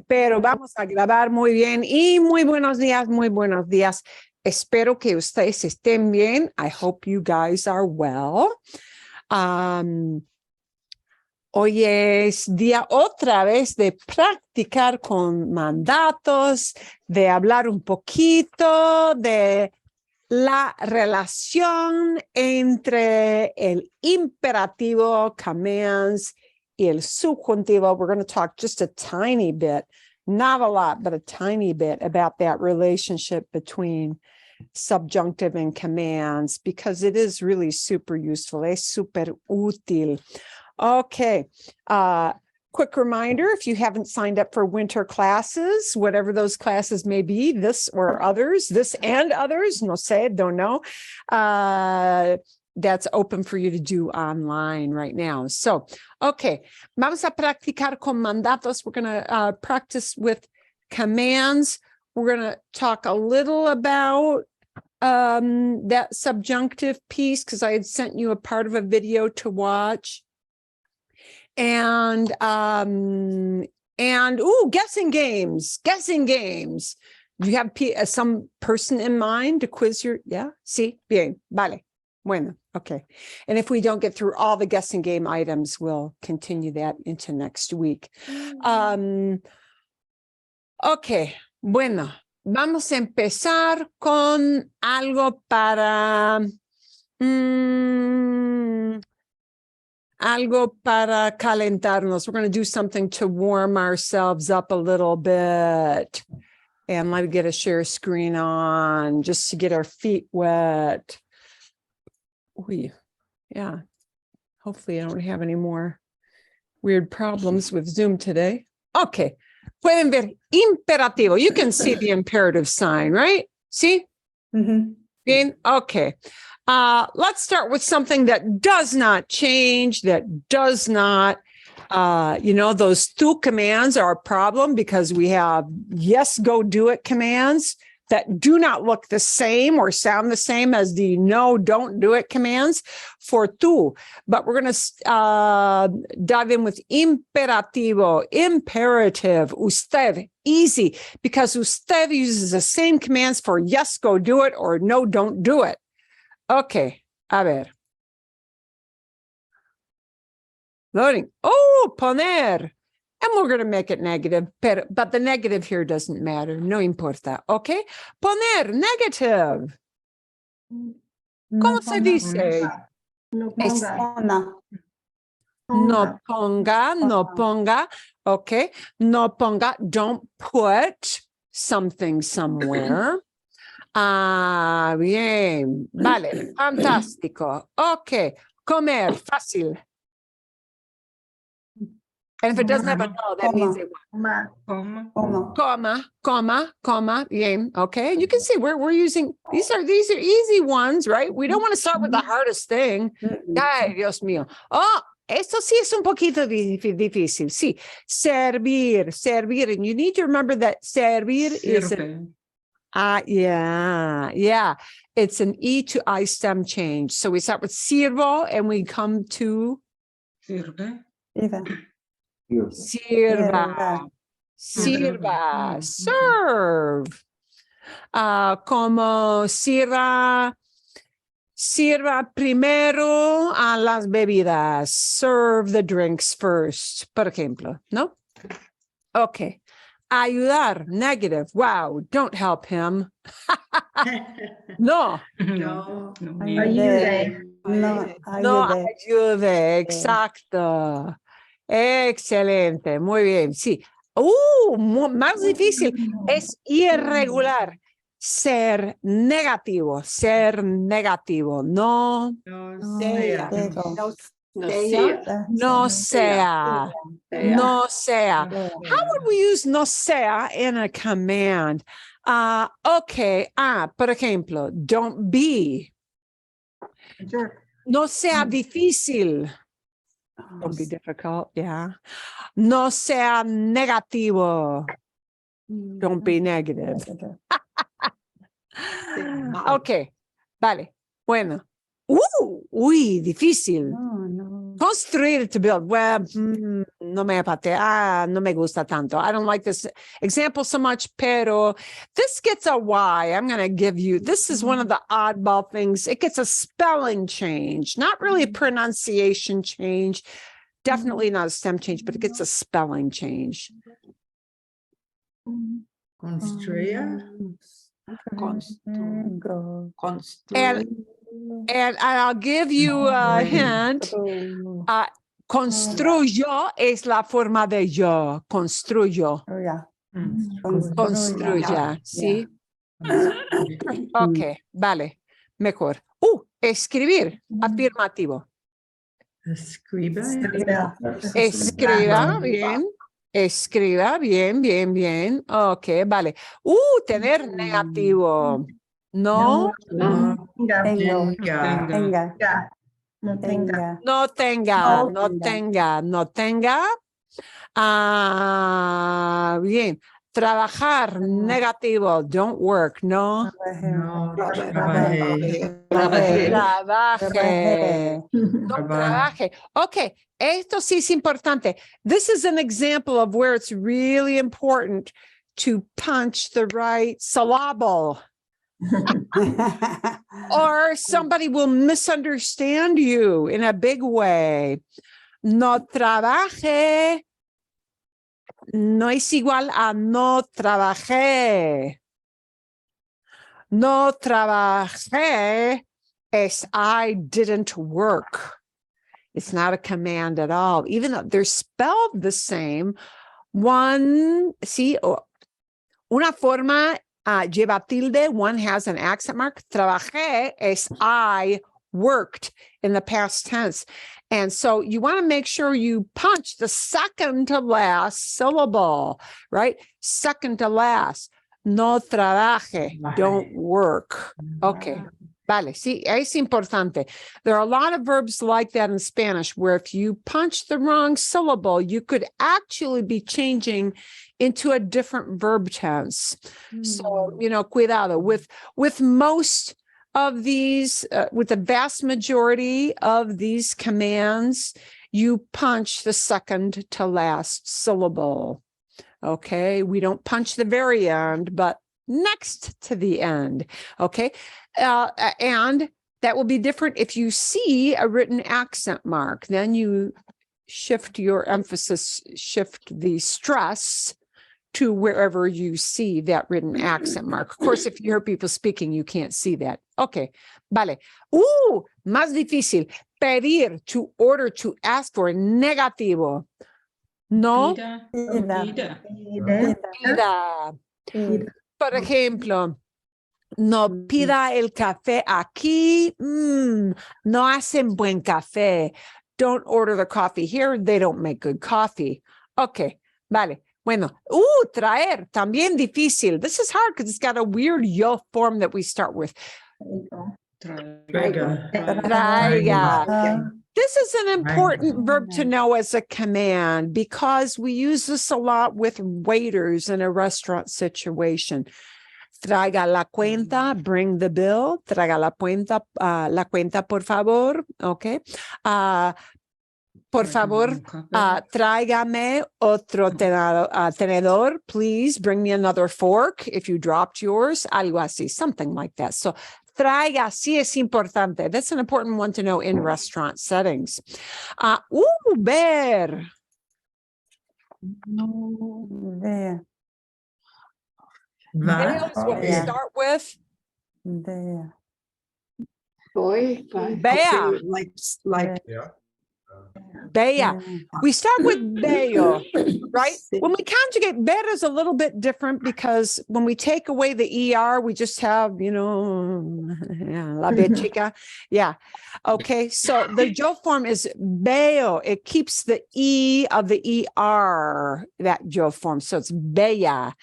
Pero vamos a grabar muy bien y muy buenos días, muy buenos días. Espero que ustedes estén bien. I hope you guys are well. Hoy es día otra vez de practicar con mandatos, de hablar un poquito de la relación entre el imperativo, commands, y el subjuntivo. We're going to talk just a tiny bit, not a lot, but a tiny bit about that relationship between subjunctive and commands, because it is really super useful. Es super útil. Okay. Quick reminder, if you haven't signed up for winter classes, whatever those classes may be, this or others, this and others, no sé, don't know, that's open for you to do online right now. So, okay, vamos a practicar con mandatos. We're going to practice with commands. We're going to talk a little about that subjunctive piece, because I had sent you a part of a video to watch. And guessing games. Do you have some person in mind to quiz your, yeah? Sí, bien, vale. Bueno, okay. And if we don't get through all the guessing game items, we'll continue that into next week. Okay, bueno, vamos a empezar con algo para... algo para calentarnos. We're going to do something to warm ourselves up a little bit. And let me get a share screen on just to get our feet wet. Ooh, yeah. Hopefully I don't have any more weird problems with Zoom today. Okay. Pueden ver imperativo. You can see the imperative sign, right? See? Mm-hmm. Bien? Okay. Let's start with something that does not change, that does not, those tu commands are a problem because we have yes, go do it commands that do not look the same or sound the same as the no, don't do it commands for tu. But we're going to dive in with imperativo, imperative, usted, easy, because usted uses the same commands for yes, go do it or no, don't do it. Okay, a ver. Loading. Oh, poner. And we're going to make it negative, but the negative here doesn't matter. No importa. Okay. Poner, negative. ¿Cómo se dice? No ponga. Okay. No ponga. Don't put something somewhere. Bien. Vale. Fantástico. Okay. Comer. Fácil. And if it doesn't have a no, that means it comma. Bien. Okay. You can see we're using, these are easy ones, right? We don't want to start with the hardest thing. Ay, Dios mío. Oh, esto sí es un poquito difícil. Sí. Servir. And you need to remember that servir is yeah. It's an E to I stem change. So we start with sirvo and we come to sirva. Serve. Como sirva primero a las bebidas. Serve the drinks first, por ejemplo, ¿no? Okay. Ayudar, negative. Wow, don't help him. No. Ayude. No ayude, exacto. Excelente, muy bien, sí. Más difícil, es irregular. Ser negativo, no sea. How would we use no sea in a command? Okay, por ejemplo, don't be. No sea difícil. Don't be difficult, yeah. No sea negativo. Don't be negative. Okay, vale. Bueno, Uy, difícil. No. Construir to build. Well, no me apate. No me gusta tanto. I don't like this example so much, pero this gets a Y. I'm going to give you, this is one of the oddball things. It gets a spelling change, not really a pronunciation change. Definitely not a stem change, but it gets a spelling change. Construir. And I'll give you a hint. Construyo es la forma de yo. Construyo. Oh, yeah. Construya, ¿sí? Ok, vale. Mejor. Escribir. Afirmativo. Escriba. Escriba, bien. Escriba, bien, bien, bien. Ok, vale. Tener negativo. No. Tenga. No tenga. Bien. Trabajar, negativo. Don't work, no. No, trabajé. Trabaje. No trabaje. Okay, esto sí es importante. This is an example of where it's really important to punch the right syllable. Or somebody will misunderstand you in a big way. No trabaje no es igual a no trabajé. No trabajé es I didn't work. It's not a command at all, even though they're spelled the same. One, see, una forma lleva tilde, one has an accent mark. Trabajé es I worked in the past tense. And so you want to make sure you punch the second to last syllable, right? Second to last. No trabaje, don't work. Okay. Vale, sí, es importante. There are a lot of verbs like that in Spanish where if you punch the wrong syllable, you could actually be changing into a different verb tense. So, cuidado. With most of these, with the vast majority of these commands, you punch the second to last syllable. Okay, we don't punch the very end, but next to the end. Okay, and that will be different if you see a written accent mark. Then you shift your emphasis, shift the stress to wherever you see that written accent mark. Of course, if you hear people speaking, you can't see that. Okay, vale. Más difícil. Pedir, to order, to ask for, negativo. No. Pida. Por ejemplo, no pida el café aquí. No hacen buen café. Don't order the coffee here. They don't make good coffee. Okay, vale. Bueno, traer, también difícil. This is hard because it's got a weird yo form that we start with. Traiga. This is an important verb to know as a command because we use this a lot with waiters in a restaurant situation. Traiga la cuenta, bring the bill. Traiga la cuenta, por favor. Okay. Por favor, tráigame otro tenedor, please. Bring me another fork if you dropped yours. Algo así, something like that. So, traiga sí es importante. That's an important one to know in restaurant settings. Ver. Ver. Ver is what we start with. Ver. Boy, Bea. like Bea. We start with bello, right? When we conjugate, ver is a little bit different because when we take away the ER, we just have, la bea chica. Yeah. Okay. So the yo form is bello. It keeps the E of the ER, that yo form. So it's bella,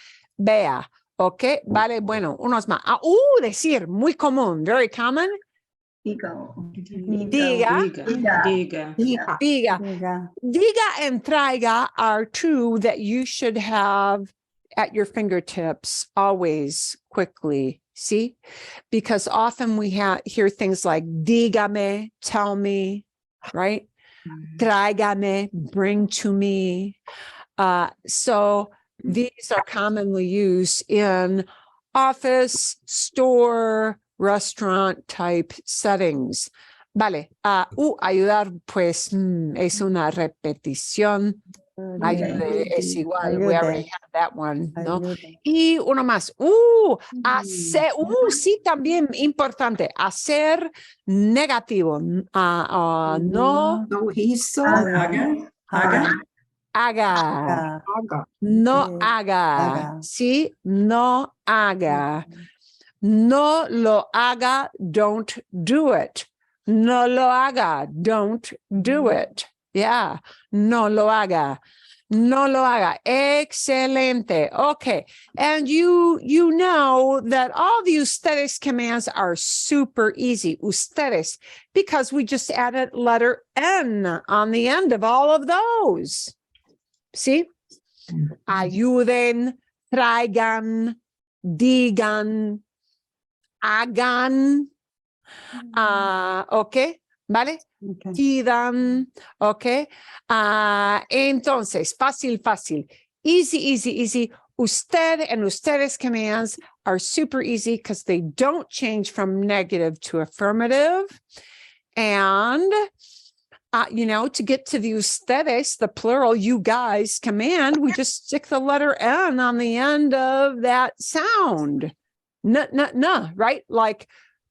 bea. Okay. Vale. Bueno, unos más. Decir, muy común, very common. Diga and traiga are two that you should have at your fingertips always quickly. See, because often we hear things like dígame, tell me, right? Tráigame, bring to me. So these are commonly used in office, store, restaurant type settings. Vale, ayudar, pues es una repetición. Ayude es igual. We already have that one, ¿no? Y uno más. Hacer, sí, también importante. Hacer negativo. No. No hizo. Haga. Haga. Haga. Haga. No haga. Sí, no haga. No lo haga, don't do it. No lo haga, don't do it. Yeah, no lo haga. No lo haga. Excelente. Okay. And you know that all the ustedes commands are super easy. Ustedes, because we just added letter N on the end of all of those. See? Ayuden, traigan, digan, hagan. Okay. ¿Vale? Pidan, okay. Entonces, fácil. Easy. Usted and ustedes commands are super easy because they don't change from negative to affirmative. And, to get to the ustedes, the plural, you guys command, we just stick the letter N on the end of that sound. Right? Like,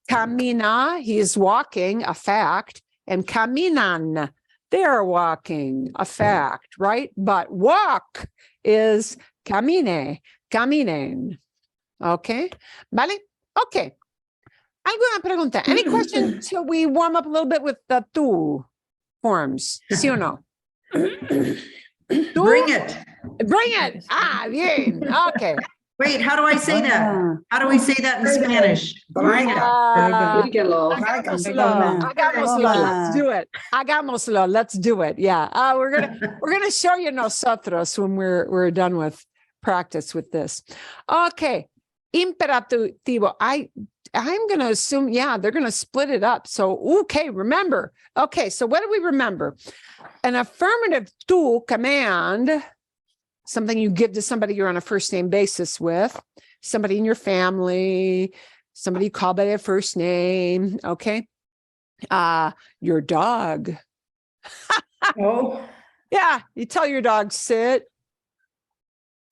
camina, he is walking, a fact, and caminan, they're walking, a fact, right? But walk is caminen. Okay? Vale? Okay. ¿Alguna pregunta? Any question till we warm up a little bit with the tú forms? ¿Sí o no? Bring it. Bring it. Bien. Okay. Wait, how do I say that? How do we say that in Spanish? Bring it. Hagámoslo. Let's do it. Hagámoslo. Let's do it. Yeah. We're gonna show you nosotros when we're done with practice with this. Okay. Imperativo. I'm gonna assume, they're gonna split it up. So okay, remember. Okay, so what do we remember? An affirmative tú command, something you give to somebody you're on a first name basis with, somebody in your family, somebody you call by their first name, okay? Your dog. Oh. Yeah, you tell your dog sit,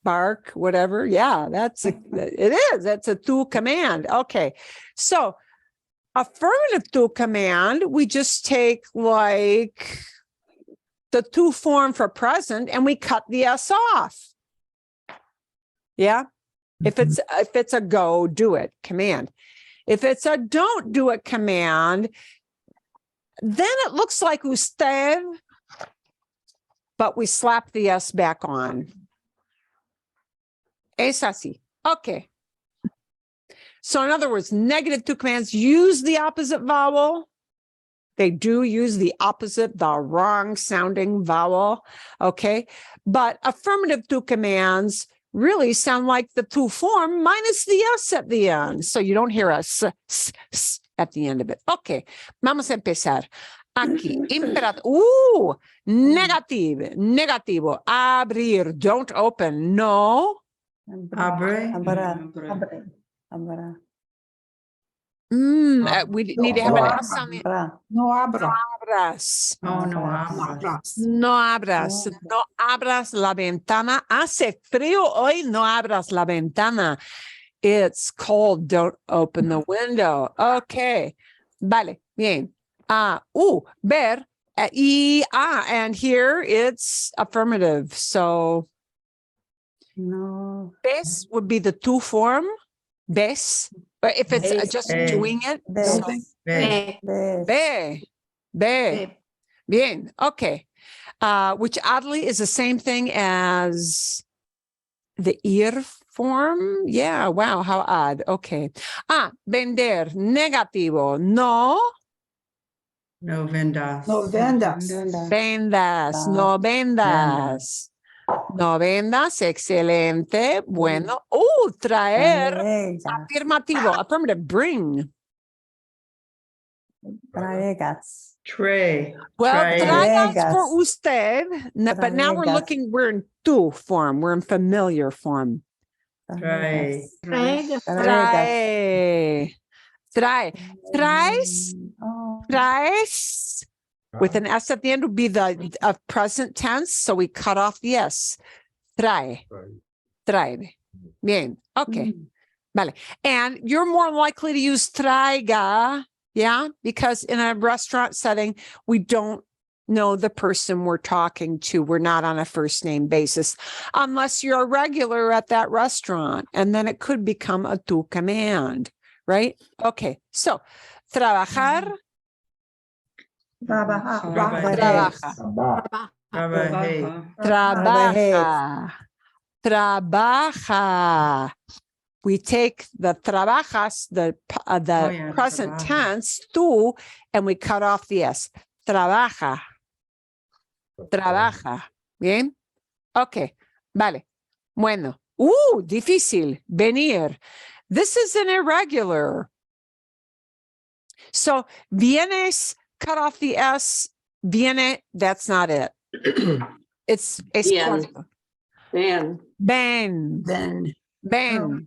bark, whatever. Yeah, that's a tú command. Okay, so affirmative tú command, we just take like the tú form for present and we cut the S off. Yeah. If it's a go, do it command. If it's a don't do it command, then it looks like usted, but we slap the S back on. Es así. Okay. So in other words, negative tú commands use the opposite vowel. They do use the opposite, the wrong sounding vowel, okay? But affirmative tú commands really sound like the tú form minus the S at the end. So you don't hear a s at the end of it. Okay, vamos a empezar. Aquí, imperativo, negativo, abrir, don't open, no. Abre. We need to have an S on the No abra. abras. Oh, no abras. No abras la ventana. Hace frío hoy, no abras la ventana. It's cold, don't open the window. Okay. Vale, bien. Ver, and here it's affirmative. So, No. ves would be the tú form. Ves. But if it's just doing it. Ves. So, Ves. Ve. Bien. Okay. Which oddly is the same thing as the ir form. Yeah. Wow. How odd. Okay. Vender. Negativo. No. No vendas. No vendas. Vendas. No vendas. No vendas, excelente, bueno. Traer, afirmativo, affirmative, bring. Traigas. Tray. Well, Tray. traigas for Traigas. usted, but now we're Traigas. we're in tu form, we're in familiar form. Tray. Traigas. Trae. Traes, Oh, traes, with an S at the end would be the present tense, so we cut off the S. Trae. Trae. Bien, okay. Vale. And you're more likely to use traiga, yeah, because in a restaurant setting, we don't know the person we're talking to. We're not on a first name basis, unless you're a regular at that restaurant, and then it could become a tu command, right? Okay, so trabajar, trabajar. trabaja, trabaja, trabaja. We take the trabajas, the present tense, tú, and we cut off the S. Trabaja. Trabaja. Bien. Okay. Vale. Bueno. Difícil. Venir. This is an irregular. So, vienes, cut off the S. Viene, that's not it. It's Bien. Ben. Ben. Ben.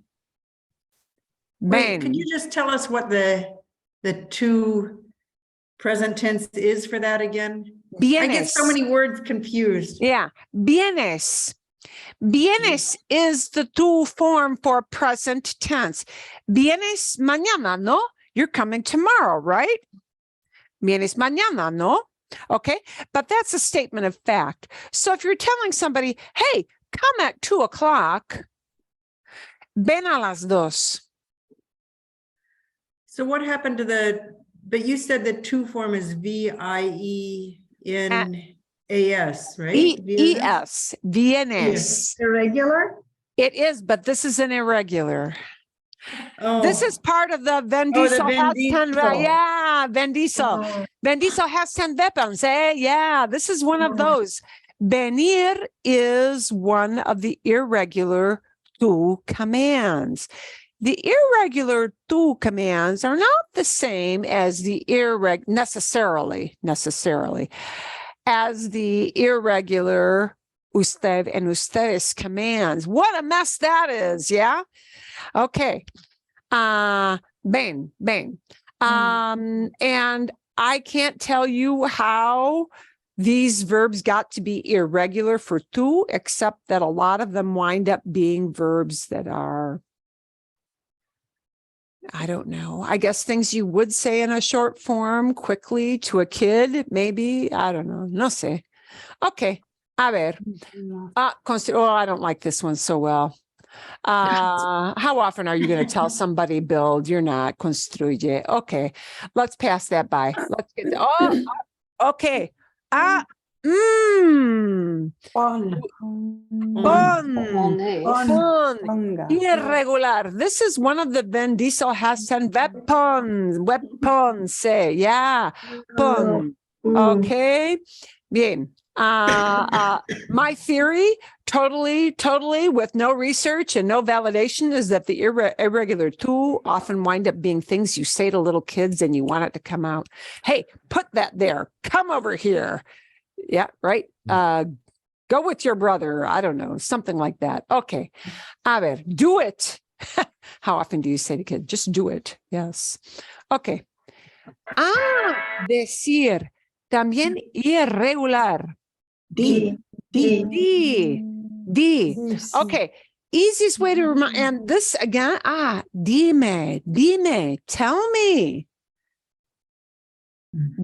Wait, could you just tell us what the two present tense is for that again? Vienes. I get so many words confused. Yeah. Vienes. Vienes is the tu form for present tense. Vienes mañana, no? You're coming tomorrow, right? Vienes mañana, no? Okay. But that's a statement of fact. So if you're telling somebody, hey, come at 2:00, ven a las 2:00. So what happened to but you said the two form is V-I-E-N-A-S, right? E-S, vienes. Irregular. It is, but this is an irregular. Oh. This is part of the Vendiso. Yeah, Vendiso. Vendiso has 10 weapons. Yeah, this is one of those. Venir is one of the irregular tu commands. The irregular tu commands are not the same as the necessarily as the irregular usted and ustedes commands. What a mess that is, yeah? Okay. Ben. And I can't tell you how these verbs got to be irregular for tu, except that a lot of them wind up being verbs that are, I don't know, I guess things you would say in a short form quickly to a kid, maybe. I don't know. No sé. Okay. A ver. I don't like this one so well. How often are you going to tell somebody build? You're not. Construye. Okay. Let's pass that by. Let's get okay. Pon. Irregular. This is one of the Vendiso has 10 weapons. Say, yeah. Pon. Okay. Bien. My theory, totally with no research and no validation, is that the irregular tu often wind up being things you say to little kids and you want it to come out. Hey, put that there. Come over here. Yeah, right. Go with your brother. I don't know, something like that. Okay. A ver, do it. How often do you say to kids? Just do it. Yes. Okay. Decir. También irregular. Di. Okay. Easiest way to remind, and this again, dime, tell me.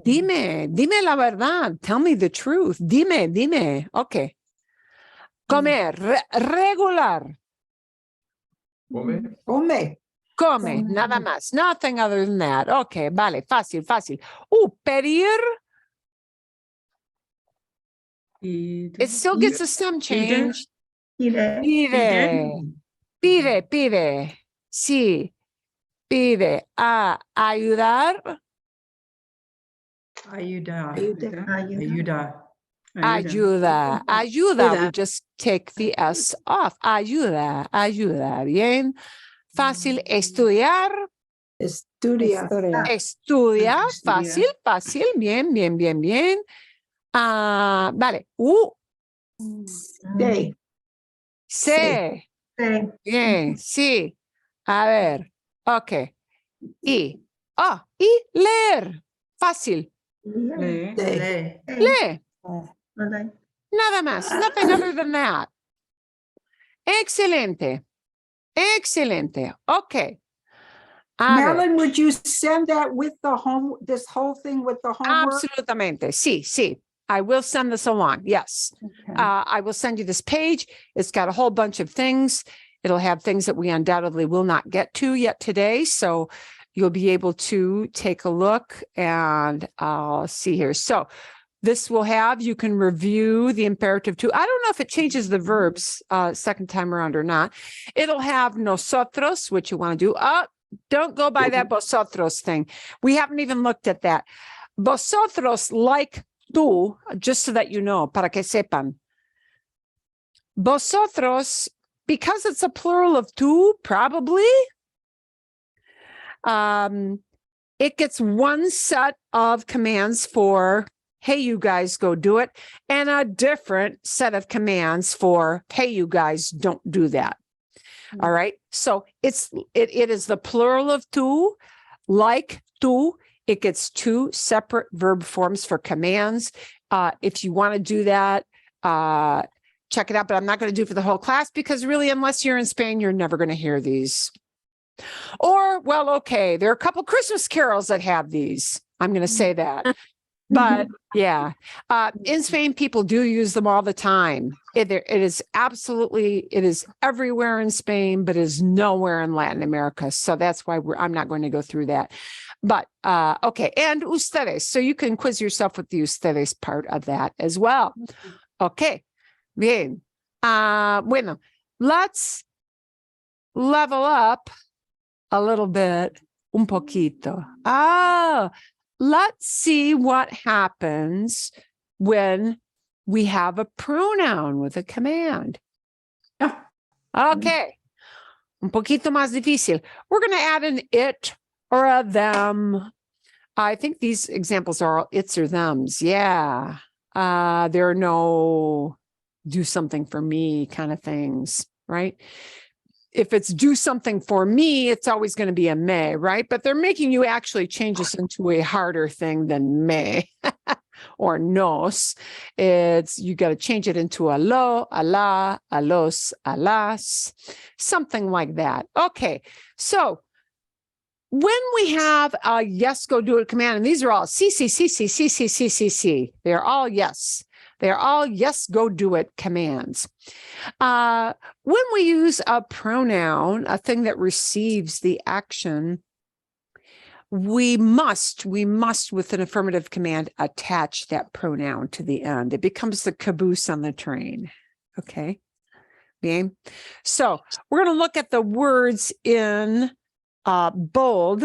Dime la verdad. Tell me the truth. Dime. Okay. Comer, regular. Come, nada más. Nothing other than that. Okay, vale, fácil. Pedir. It still gets a stem change. Pide. Sí. Pide. Ayudar. Ayuda. Ayuda. Ayuda. We just take the S off. Ayuda. Ayuda. Bien. Fácil. Estudiar. Estudia. Estudia. Fácil. Fácil. Bien, bien, bien, bien. Vale. Stay. Se. Bien. Sí. A ver. Ok. Y leer. Fácil. Stay. Lee. Nada más. Nothing other than that. Excelente. Excelente. Okay. Madeline, would you send that with the this whole thing with the homework? Absolutamente. Sí, sí. I will send this along. Yes. Okay. I will send you this page. It's got a whole bunch of things. It'll have things that we undoubtedly will not get to yet today. So you'll be able to take a look and see here. So this will have, you can review the imperative too. I don't know if it changes the verbs second time around or not. It'll have nosotros, which you want to do. Don't go by that vosotros thing. We haven't even looked at that. Vosotros, like tú, just so that you know, para que sepan. Vosotros, because it's a plural of tú, probably, it gets one set of commands for, hey, you guys go do it, and a different set of commands for, hey, you guys don't do that. All right. So it is the plural of tú, like tú. It gets two separate verb forms for commands. If you want to do that, check it out. But I'm not going to do it for the whole class because really, unless you're in Spain, you're never going to hear these. Or, well, okay, there are a couple Christmas carols that have these. I'm going to say that. But yeah, in Spain, people do use them all the time. It is absolutely, it is everywhere in Spain, but is nowhere in Latin America. So that's why I'm not going to go through that. But okay, and ustedes. So you can quiz yourself with the ustedes part of that as well. Okay, bien. Bueno, let's level up a little bit, un poquito. Let's see what happens when we have a pronoun with a command. Okay. Un poquito más difícil. We're going to add an it or a them. I think these examples are all its or thems. Yeah. There are no do something for me kind of things, right? If it's do something for me, it's always going to be a me, right? But they're making you actually change this into a harder thing than me or nos. It's, you got to change it into a lo, a la, a los, a las, something like that. Okay. So when we have a yes, go do it command, and these are all C. They're all yes. They're all yes, go do it commands. When we use a pronoun, a thing that receives the action, we must with an affirmative command attach that pronoun to the end. It becomes the caboose on the train. Okay. Bien. So we're going to look at the words in bold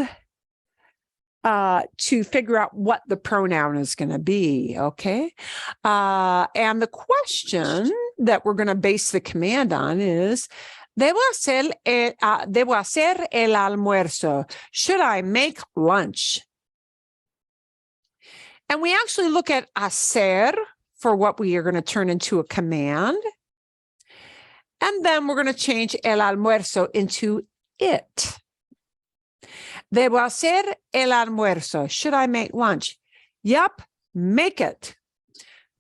to figure out what the pronoun is going to be, okay? And the question that we're going to base the command on is, debo hacer el almuerzo. Should I make lunch? And we actually look at hacer for what we are going to turn into a command. And then we're going to change el almuerzo into it. Debo hacer el almuerzo. Should I make lunch? Yep, make it.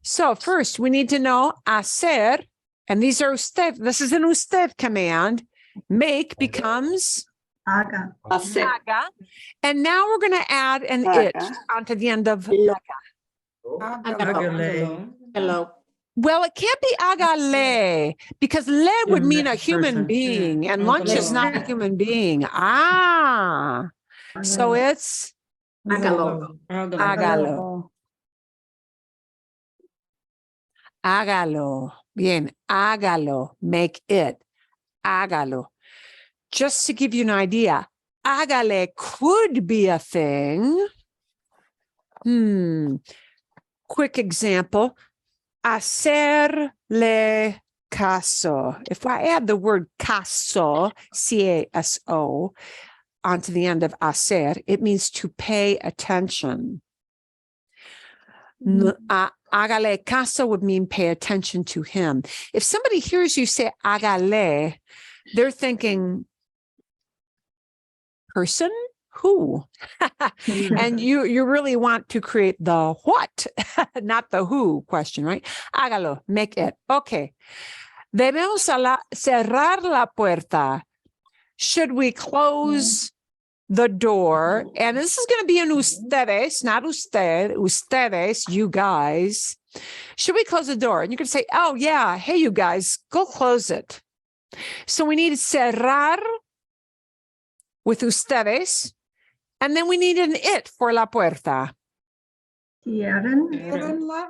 So first we need to know hacer, and these are usted. This is an usted command. Make becomes Haga. haga. And now we're going to add an it onto the end of haga. Hello. Well, it can't be agale because le would mean a human being and lunch is not a human being. So it's Hágalo. hágalo. Hágalo. Bien, hágalo. Make it. Hágalo. Just to give you an idea, hágale could be a thing. Quick example. hacerle caso. If I add the word caso, C-A-S-O, onto the end of hacer, it means to pay attention. Agale caso would mean pay attention to him. If somebody hears you say agale, they're thinking person, who? And you really want to create the what, not the who question, right? Hágalo, make it. Okay. Debemos cerrar la puerta. Should we close the door? And this is going to be in ustedes, not usted, ustedes, you guys. Should we close the door? And you can say, oh yeah, hey you guys, go close it. So we need cerrar with ustedes. And then we need an it for la puerta. Cierren la.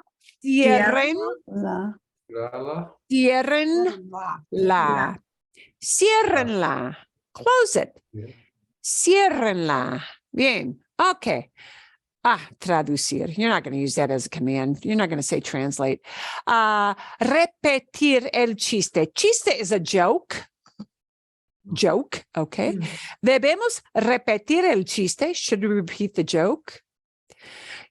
Ciérrenla. Close it. Ciérrenla. Bien. Okay. Traducir. You're not going to use that as a command. You're not going to say translate. Repetir el chiste. Chiste is a joke. Joke, okay. Debemos repetir el chiste. Should we repeat the joke?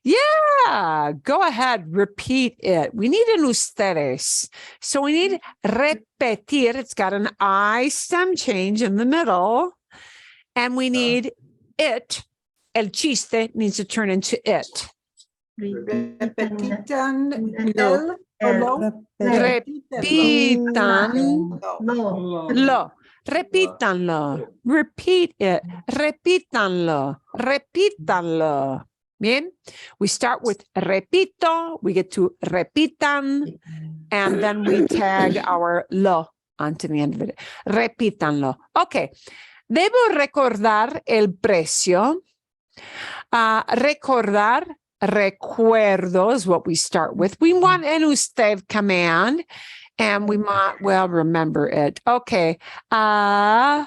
Yeah, go ahead, repeat it. We need an ustedes. So we need repetir. It's got an I stem change in the middle. And we need it. El chiste needs to turn into it. Repítanlo. Repítanlo. Repeat it. Repítanlo. Repítanlo. Bien. We start with repito. We get to repitan. And then we tag our lo onto the end of it. Repítanlo. Okay. Debo recordar el precio. Recordar. Recuerdo is what we start with. We want an usted command. And we might well remember it. Okay. Recuérdelo.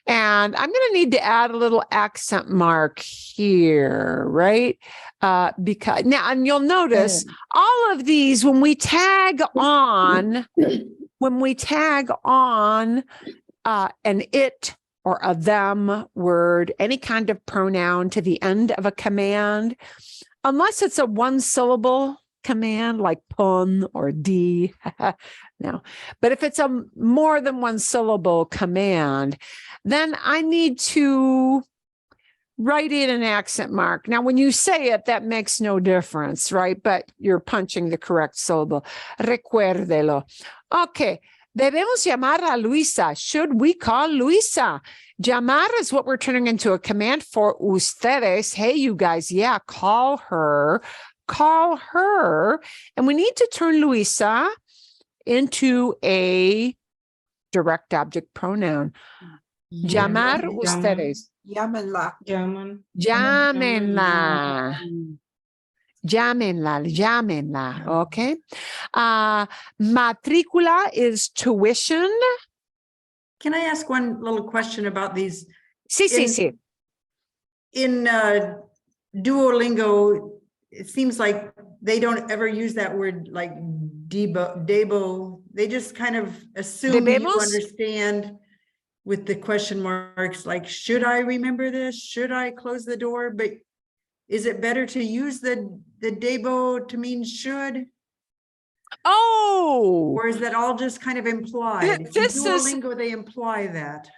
And I'm going to need to add a little accent mark here, right? Because now, and you'll notice all of these, when we tag on an it or a them word, any kind of pronoun to the end of a command, unless it's a one-syllable command like pon or di, no. But if it's a more than one-syllable command, then I need to write in an accent mark. Now, when you say it, that makes no difference, right? But you're punching the correct syllable. Recuérdelo. Okay. Debemos llamar a Luisa. Should we call Luisa? Llamar is what we're turning into a command for ustedes. Hey, you guys, yeah, call her. Call her. And we need to turn Luisa into a direct object pronoun. Llamar ustedes. Llámenla. Llámenla. Llámenla, okay? Matricula is tuition. Can I ask one little question about these? Sí. In Duolingo, it seems like they don't ever use that word like Debo. They just kind of assume Debemos? You understand with the question marks, like, should I remember this? Should I close the door? But is it better to use the Debo to mean should? Oh, Or is that all just kind of implied? This In Duolingo, they imply that.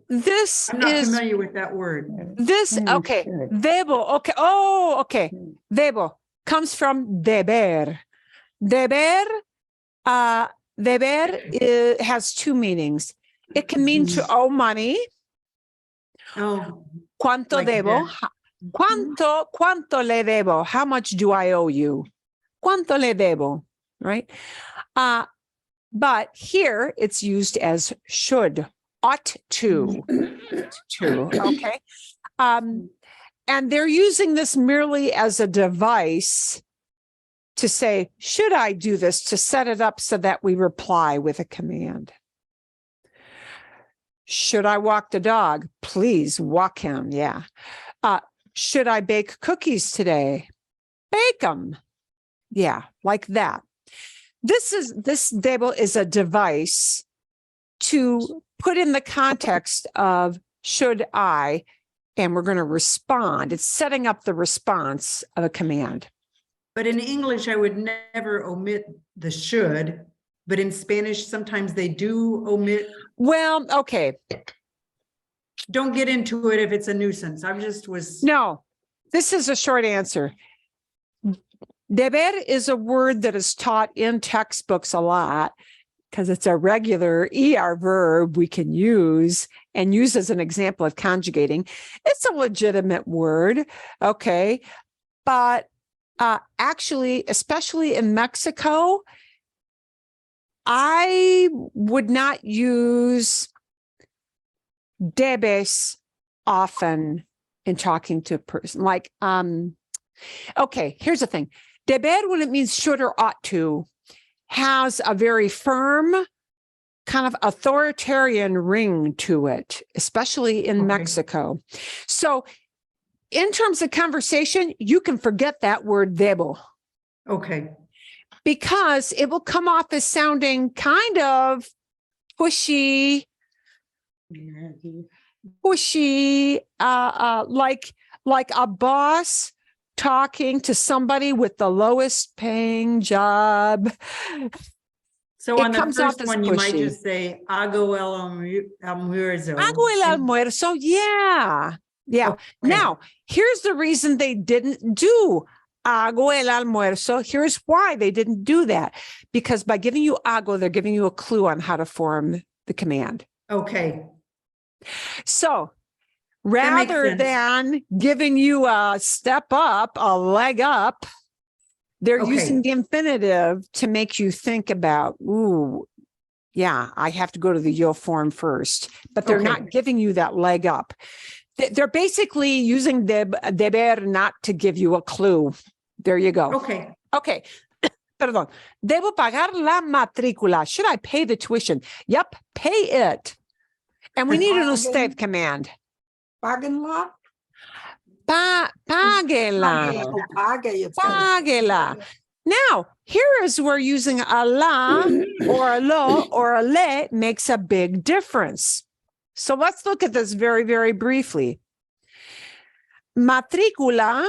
This I'm not is familiar with that word. this. Okay, debo. Okay. Oh, okay. Debo comes from deber. Deber. Deber has two meanings. It can mean to owe money. Oh. ¿Cuánto Like debo? ¿Cuánto le debo? How much do I owe you? ¿Cuánto le debo? Right? But here it's used as should, ought to. Okay? And they're using this merely as a device to say, should I do this, to set it up so that we reply with a command. Should I walk the dog? Please walk him. Yeah. Should I bake cookies today? Bake them. Yeah, like that. This Debo is a device to put in the context of should I, and we're going to respond. It's setting up the response of a command. But in English, I would never omit the should, but in Spanish, sometimes they do omit. Well, okay. Don't get into it if it's a nuisance. No, this is a short answer. Deber is a word that is taught in textbooks a lot because it's a regular ER verb we can use and use as an example of conjugating. It's a legitimate word, okay? But actually, especially in Mexico, I would not use debes often in talking to a person. Like, okay, here's the thing. Deber, when it means should or ought to, has a very firm, kind of authoritarian ring to it, especially in Mexico. So in terms of conversation, you can forget that word debo. Okay. Because it will come off as sounding kind of pushy, like a boss talking to somebody with the lowest paying job. So on the comes off first as one, you might pushy. just say, hago el almuerzo. Hago el almuerzo, yeah. Yeah. Okay. Now, here's the reason they didn't do hago el almuerzo. Here's why they didn't do that. Because by giving you hago, they're giving you a clue on how to form the command. Okay. So rather than giving you a step up, a leg up, they're using the infinitive to make you think about, ooh, yeah, I have to go to the yo form first, but they're not giving you that leg up. They're basically using deber not to give you a clue. There you go. Okay. Okay. Perdón. Debo pagar la matrícula. Should I pay the tuition? Yep, pay it. And we need an usted command. Pagenla? Pagela. Pagela. Now, here is where using a la or a lo or a le makes a big difference. So let's look at this very, very briefly. Matricula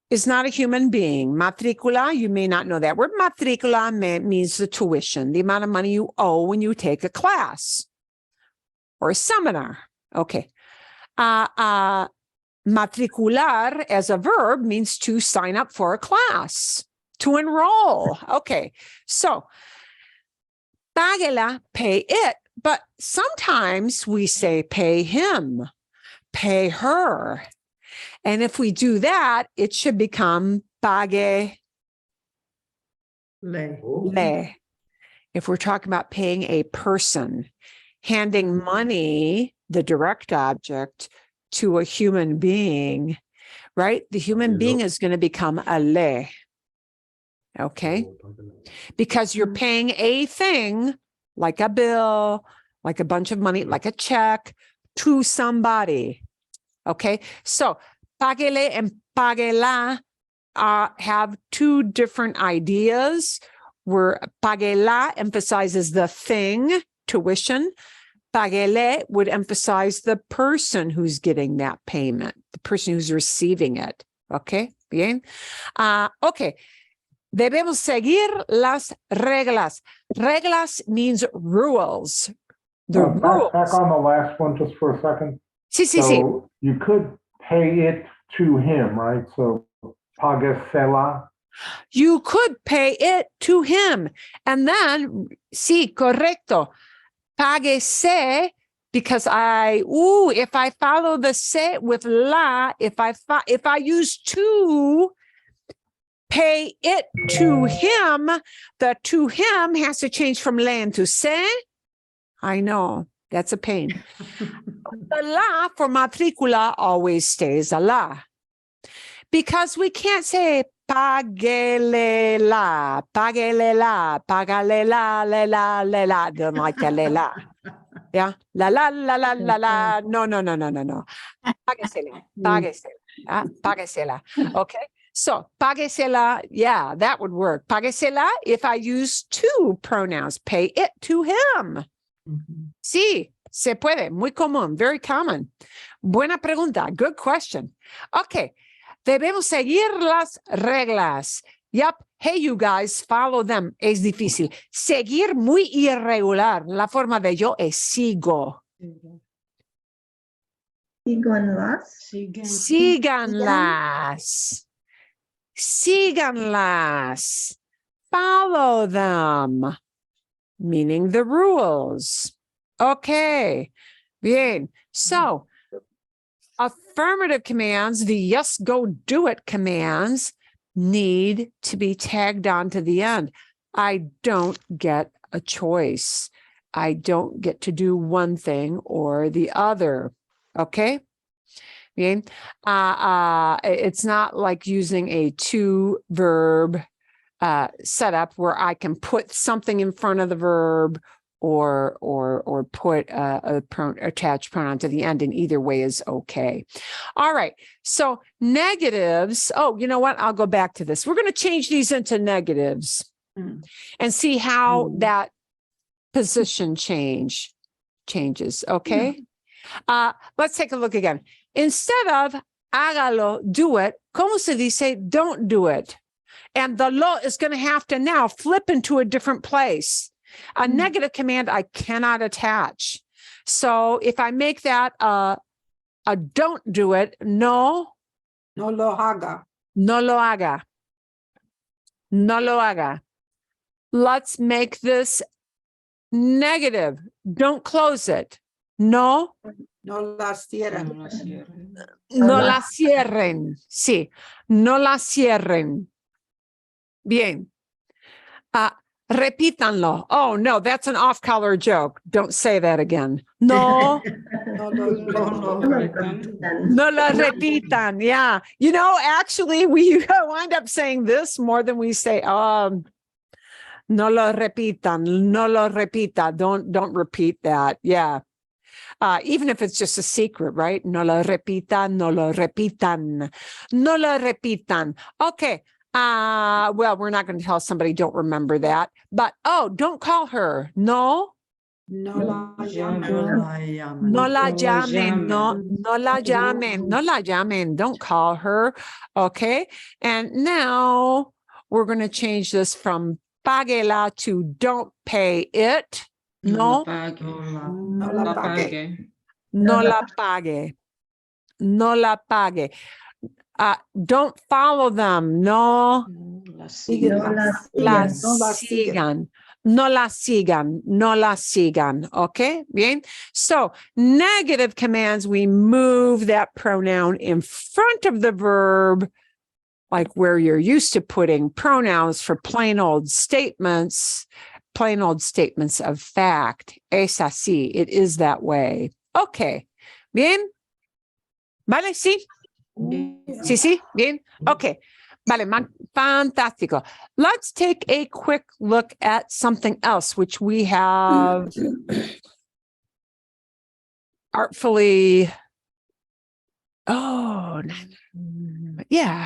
is not a human being. Matricula, you may not know that word. Matricula means the tuition, the amount of money you owe when you take a class or a seminar. Okay. Matricular as a verb means to sign up for a class, to enroll. Okay. So, Pagela, pay it. But sometimes we say pay him, pay her. And if we do that, it should become pagele. If we're talking about paying a person, handing money, the direct object, to a human being, right? The human being is going to become a le. Okay? Because you're paying a thing, like a bill, like a bunch of money, like a check, to somebody. Okay? So, pagele and pagela have two different ideas, where pagela emphasizes the thing, tuition. Pagele would emphasize the person who's getting that payment, the person who's receiving it. Okay? Bien? Okay. Debemos seguir las reglas. Reglas means rules. The rules. Back on the last one just for a second. Sí. So you could pay it to him, right? So pagasela. You could pay it to him. And then, sí, correcto. Páguese, because if I follow the se with la, if I use to, pay it to him, the to him has to change from le to se. I know, that's a pain. The la for matricula always stays a la. Because we can't say pagele la, pagale la, le la. Don't like the le la. Yeah. La, la, la, la, la, la. No, no, no, no, no, no. Páguesela. Páguesela. Páguesela. Okay. So, páguesela. Yeah, that would work. Páguesela if I use two pronouns. Pay it to him. Sí, se puede. Muy común. Very common. Buena pregunta. Good question. Okay. Debemos seguir las reglas. Yep. Hey, you guys, follow them. Es difícil. Seguir muy irregular. La forma de yo es sigo. Síganlas. Síganlas. Síganlas. Follow them. Meaning the rules. Okay. Bien. So, affirmative commands, the yes, go, do it commands, need to be tagged on to the end. I don't get a choice. I don't get to do one thing or the other. Okay? Bien. It's not like using a two-verb setup where I can put something in front of the verb or put attached pronoun to the end, and either way is okay. All right. So negatives. Oh, you know what? I'll go back to this. We're going to change these into negatives and see how that position changes. Okay. Let's take a look again. Instead of hágalo, do it, ¿cómo se dice don't do it? And the lo is going to have to now flip into a different place. A negative command I cannot attach. So if I make that a don't do it, no lo haga. No lo haga. No lo haga. Let's make this negative. Don't close it. No la cierren. No la cierren. Sí. No la cierren. Bien. Repítanlo. Oh, no, that's an off-color joke. Don't say that again. No. No lo No la repitan. Yeah. You know, actually, we wind up saying this more than we say, no lo repitan. No lo repita. Don't repeat that. Yeah. Even if it's just a secret, right? No lo repitan. No lo repitan. No lo repitan. Okay. Well, we're not going to tell somebody don't remember that, but don't call her. No la llamen. No la llamen. No la llamen. No la llamen. Don't call her. Okay. And now we're going to change this from Pagela to don't pay it. No la pague. No la pague. No la pague. Don't follow them. No la sigan. No la sigan. No la sigan. Okay, bien. So negative commands, we move that pronoun in front of the verb, like where you're used to putting pronouns for plain old statements of fact. Es así. It is that way. Okay. Bien. Vale, sí. Sí, bien. Okay. Vale, fantástico. Let's take a quick look at something else, which we have artfully,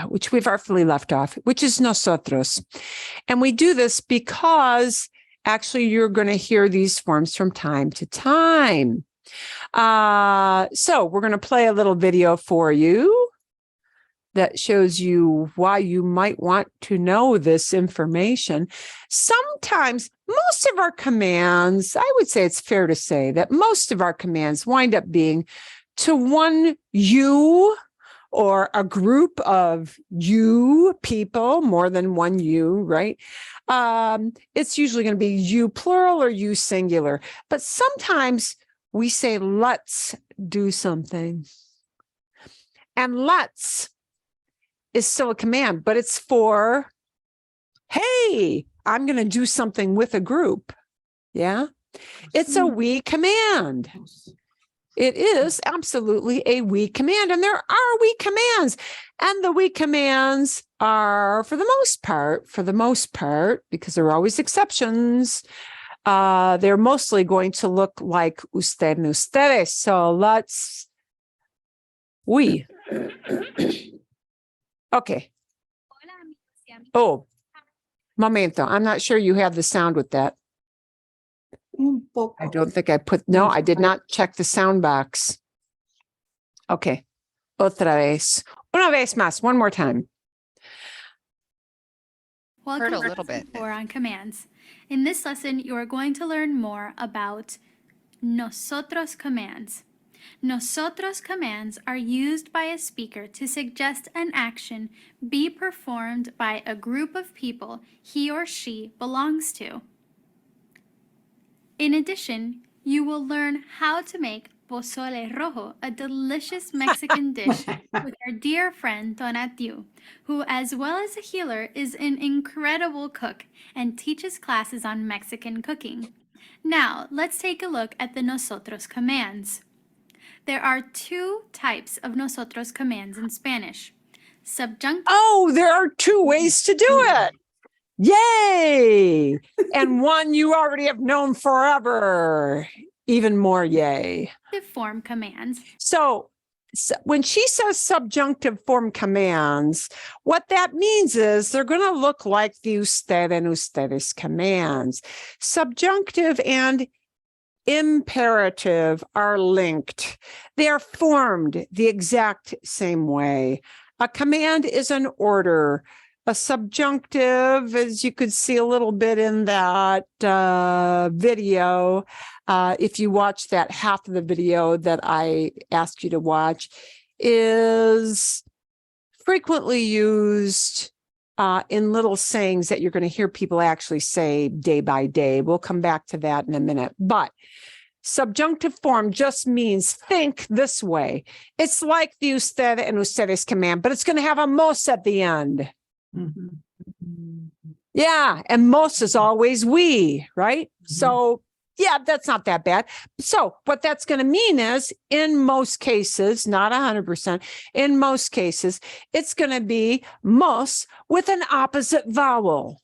which we've artfully left off, which is nosotros. And we do this because actually you're going to hear these forms from time to time. So we're going to play a little video for you that shows you why you might want to know this information. Sometimes most of our commands, I would say it's fair to say that most of our commands wind up being to one you or a group of you people, more than one you, right? It's usually going to be you plural or you singular. But sometimes we say, let's do something. And let's is still a command, but it's for, hey, I'm going to do something with a group. Yeah. It's a we command. It is absolutely a we command. And there are we commands. And the we commands are, for the most part, because there are always exceptions, they're mostly going to look like usted and ustedes. So let's, we. Okay. Oh, momento. I'm not sure you have the sound with that. Un poco. I don't think I put, no, I did not check the sound box. Okay. Otra vez. Una vez más. One more time. Welcome Heard a to little bit. lesson 4 on commands. In this lesson, you are going to learn more about nosotros commands. Nosotros commands are used by a speaker to suggest an action be performed by a group of people he or she belongs to. In addition, you will learn how to make pozole rojo, a delicious Mexican dish, with our dear friend Tonatiuh, who, as well as a healer, is an incredible cook and teaches classes on Mexican cooking. Now, let's take a look at the nosotros commands. There are 2 types of nosotros commands in Spanish. Subjunctive. Oh, there are 2 ways to do it. Yay! And one you already have known forever. Even more yay. Form commands. So when she says subjunctive form commands, what that means is they're going to look like the usted and ustedes commands. Subjunctive and imperative are linked. They are formed the exact same way. A command is an order. A subjunctive, as you could see a little bit in that video, if you watch that half of the video that I asked you to watch, is frequently used in little sayings that you're going to hear people actually say day by day. We'll come back to that in a minute. But subjunctive form just means think this way. It's like the usted and ustedes command, but it's going to have a mos at the end. Yeah, and most is always we, right? So, yeah, that's not that bad. So what that's going to mean is in most cases, not 100%, in most cases, it's going to be mos with an opposite vowel,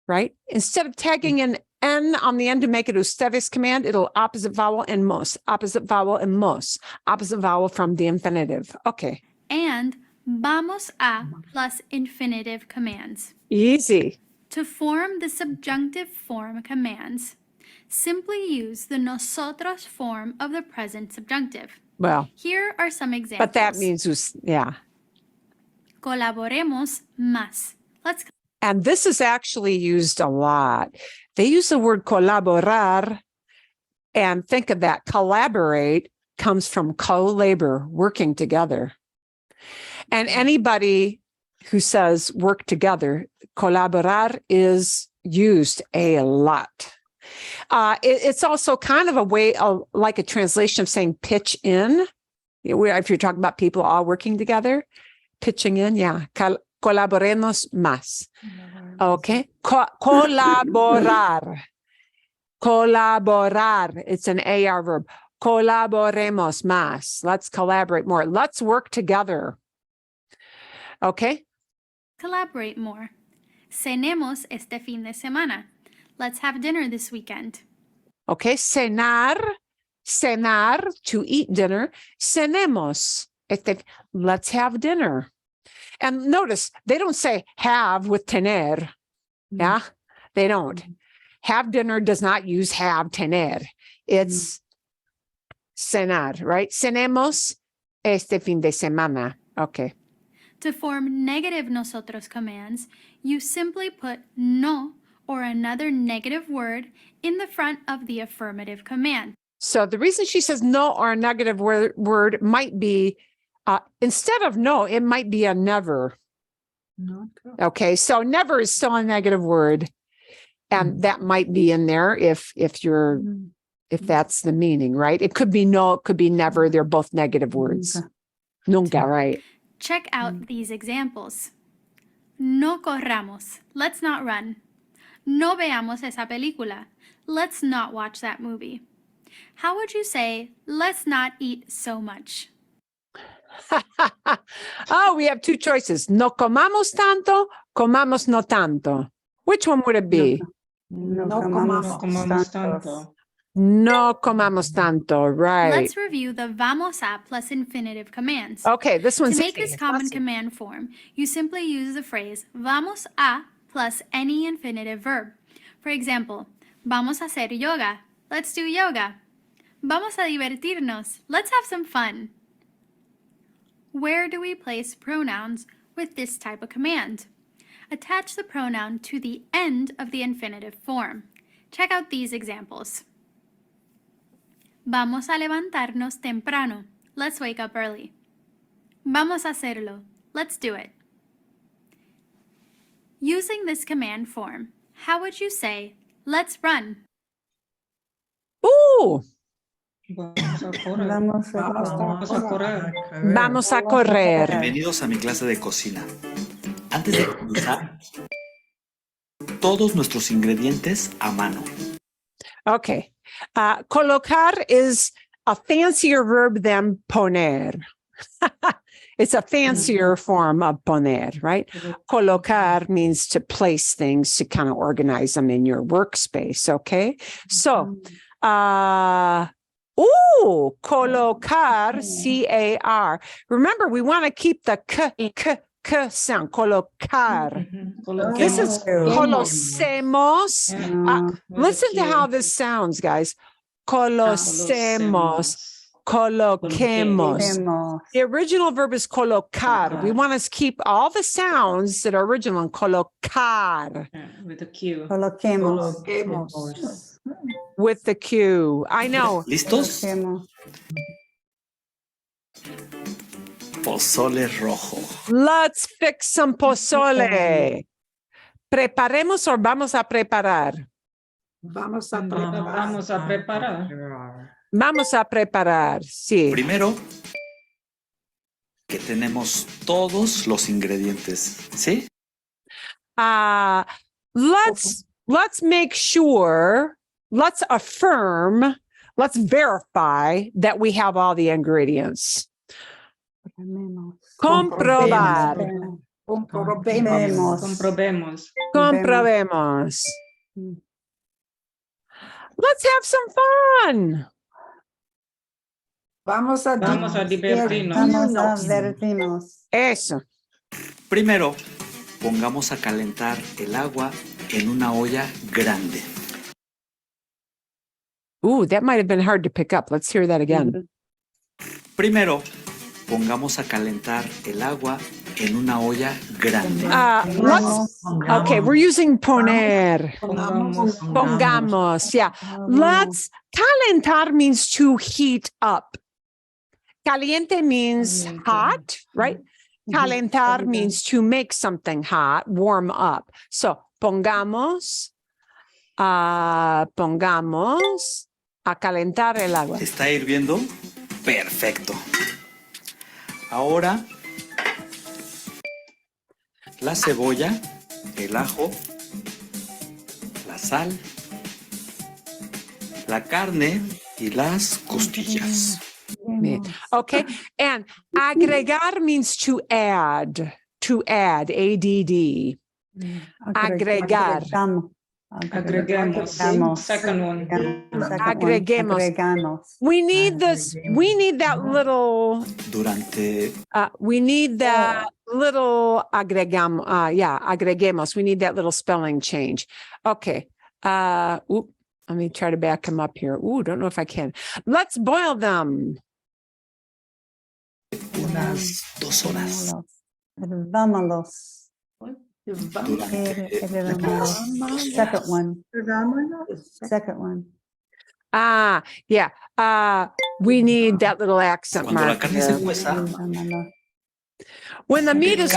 right? Instead of tagging an N on the end to make it ustedes command, it'll opposite vowel and mos, opposite vowel and mos, opposite vowel from the infinitive. Okay. And vamos a plus infinitive commands. Easy. To form the subjunctive form commands, simply use the nosotros form of the present subjunctive. Well, Here are some examples. but that means, yeah. Colaboremos más. Let's And this is actually used a lot. They use the word colaborar, and think of that. Collaborate comes from co-labor, working together. And anybody who says work together, colaborar is used a lot. It's also kind of a way of like a translation of saying pitch in. If you're talking about people all working together, pitching in, yeah. Colaboremos más. Okay. Colaborar. Colaborar. It's an AR verb. Colaboremos más. Let's collaborate more. Let's work together. Okay. collaborate more. Cenemos este fin de semana. Let's have dinner this weekend. Okay, cenar, to eat dinner. Cenemos, let's have dinner. And notice, they don't say have with tener. Yeah, they don't. Have dinner does not use have, tener. It's cenar, right? Cenemos este fin de semana. Okay. To form negative nosotros commands, you simply put no or another negative word in the front of the affirmative command. So the reason she says no or a negative word might be, instead of no, it might be a never. Okay, so never is still a negative word. And that might be in there if that's the meaning, right? It could be no, it could be never. They're both negative words. Nunca, right? Check out these examples. No corramos. Let's not run. No veamos esa película. Let's not watch that movie. How would you say, let's not eat so much? Oh, we have two choices. No comamos tanto, comamos no tanto. Which one would it be? No comamos comamos tantos. tanto. No comamos tanto, right? Let's review the vamos a plus infinitive commands. Okay, this To one's make easy. this common command form, you simply use the phrase vamos a plus any infinitive verb. For example, vamos a hacer yoga. Let's do yoga. Vamos a divertirnos. Let's have some fun. Where do we place pronouns with this type of command? Attach the pronoun to the end of the infinitive form. Check out these examples. Vamos a levantarnos temprano. Let's wake up early. Vamos a hacerlo. Let's do it. Using this command form, how would you say, let's run? Ooh, Vamos a correr. Vamos a Vamos a correr. vamos a correr. Bienvenidos a mi clase de cocina. Antes de comenzar, todos nuestros ingredientes a mano. Okay. Colocar is a fancier verb than poner. It's a fancier form of poner, right? Colocar means to place things, to kind of organize them in your workspace, okay? So, colocar, C-A-R. Remember, we want to keep the k sound, colocar. This is colocemos. Listen to how this sounds, guys. Colocemos, coloquemos. The original verb is colocar. We want to keep all the sounds that are original in colocar With a Q. Coloquemos. with the Q. I know. ¿Listos? Coloquemos. Pozole rojo. Let's fix some pozole. ¿Preparemos o vamos a preparar? Vamos a Vamos a preparar. Vamos a preparar, sí. Primero, que tenemos todos los ingredientes, ¿sí? Let's make sure, let's affirm, let's verify that we have all the ingredients. Comprobar. Comprobemos. Comprobemos. Let's have some fun. Vamos a divertirnos. Vamos a divertirnos. Eso. Primero, pongamos a calentar el agua en una olla grande. Ooh, that might have been hard to pick up. Let's hear that again. Primero, pongamos a calentar el agua en una olla grande. Okay, we're using poner. Pongamos, yeah. Let's, calentar means to heat up. Caliente means hot, right? Calentar means to make something hot, warm up. So, pongamos a calentar el agua. ¿Está hirviendo? Perfecto. Ahora, la cebolla, el ajo, la sal, la carne y las costillas. Okay, and agregar means to add, A-D-D. Agregar. Agreguemos. Second one. Agreguemos. We need this, we need that little, we need that little agreguemos. We need that little spelling change. Okay. Let me try to back them up here. Don't know if I can. Let's boil them. Unas 2 horas. Vámonos. Second one. Yeah. We need that little accent Cuando la mark. carne se cueza, When the meat is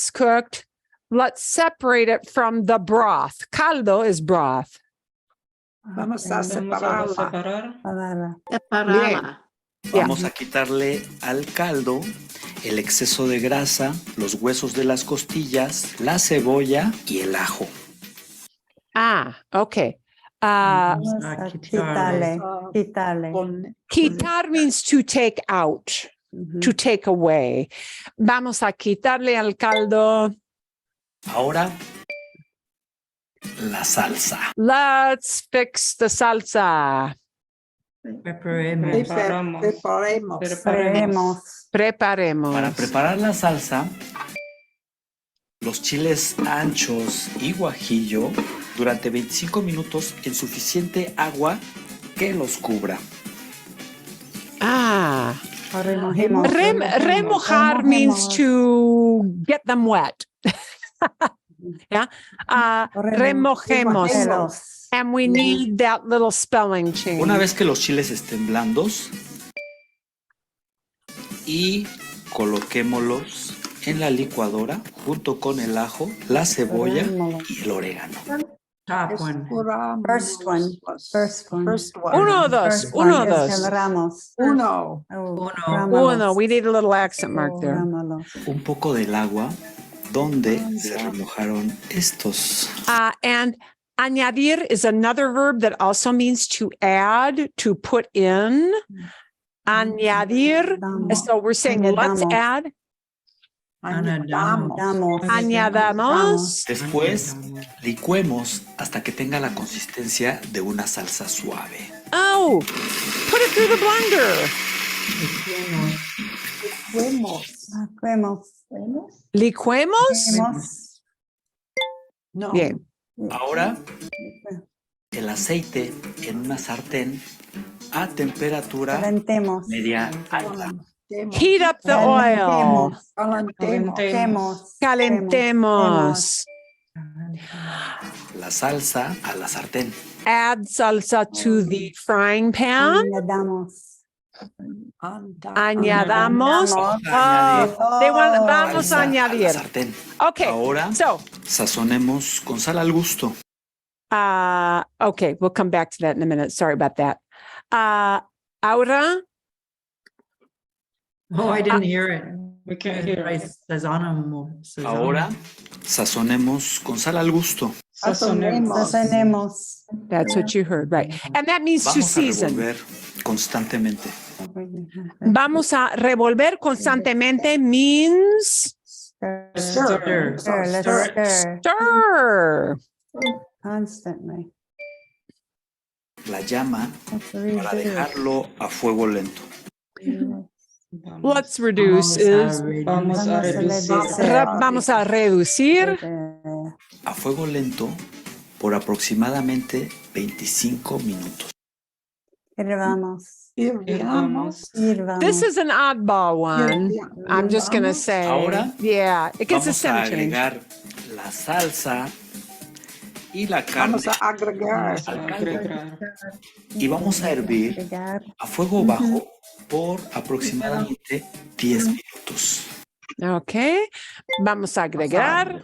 cooked, let's separate it from the broth. Caldo is broth. Vamos a separarla. vamos a quitarle al caldo el exceso de grasa, los huesos de las costillas, la cebolla y el ajo. Okay. Quitarle. Quitar means to take out, to take away. Vamos a quitarle al caldo. Ahora la salsa. Let's fix the salsa. Preparemos. Preparemos. Preparemos. Para preparar la salsa, los chiles anchos y guajillo durante 25 minutos en suficiente agua que los cubra. Ah, Remojemos. remojar means to get them wet. Yeah. Remojemos. And we need that little spelling change. Una vez que los chiles estén blandos y coloquémoslos en la licuadora junto con el ajo, la cebolla y el orégano. Top one. First one. Uno, dos. Uno, dos. Uno. Uno. We need a little accent mark there. Un poco del agua donde se remojaron estos. And añadir is another verb that also means to add, to put in. Añadir. So we're saying let's add. Añadamos. Después licuemos hasta que tenga la consistencia de una salsa suave. Oh, put it through the blender. Licuemos. No. Bien. Ahora el aceite en una sartén a temperatura media alta. Heat up the oil. Calentemos. Calentemos. La salsa a la sartén. Add salsa to the frying pan. Añadamos. Vamos a Salsa a la añadir. sartén. Okay. Ahora So, sazonemos con sal al gusto. okay, we'll come back to that in a minute. Sorry about that. Ahora, Oh, I didn't hear it. We can't hear. Ahora sazonemos con sal al gusto. Sazonemos. that's what you heard, right? And that means to Vamos a season. revolver constantemente. Vamos a revolver constantemente means Stir. stir. Constantly. La llama para dejarlo a fuego lento. Let's reduce is Vamos a reducir. vamos a reducir A fuego lento por aproximadamente 25 minutos. Vamos. This is an oddball one. I'm just going to say, Ahora, yeah, it gets a Vamos a scent change. agregar la salsa y la carne Agregar. y vamos a hervir a fuego bajo por aproximadamente 10 minutos. Okay, vamos a agregar.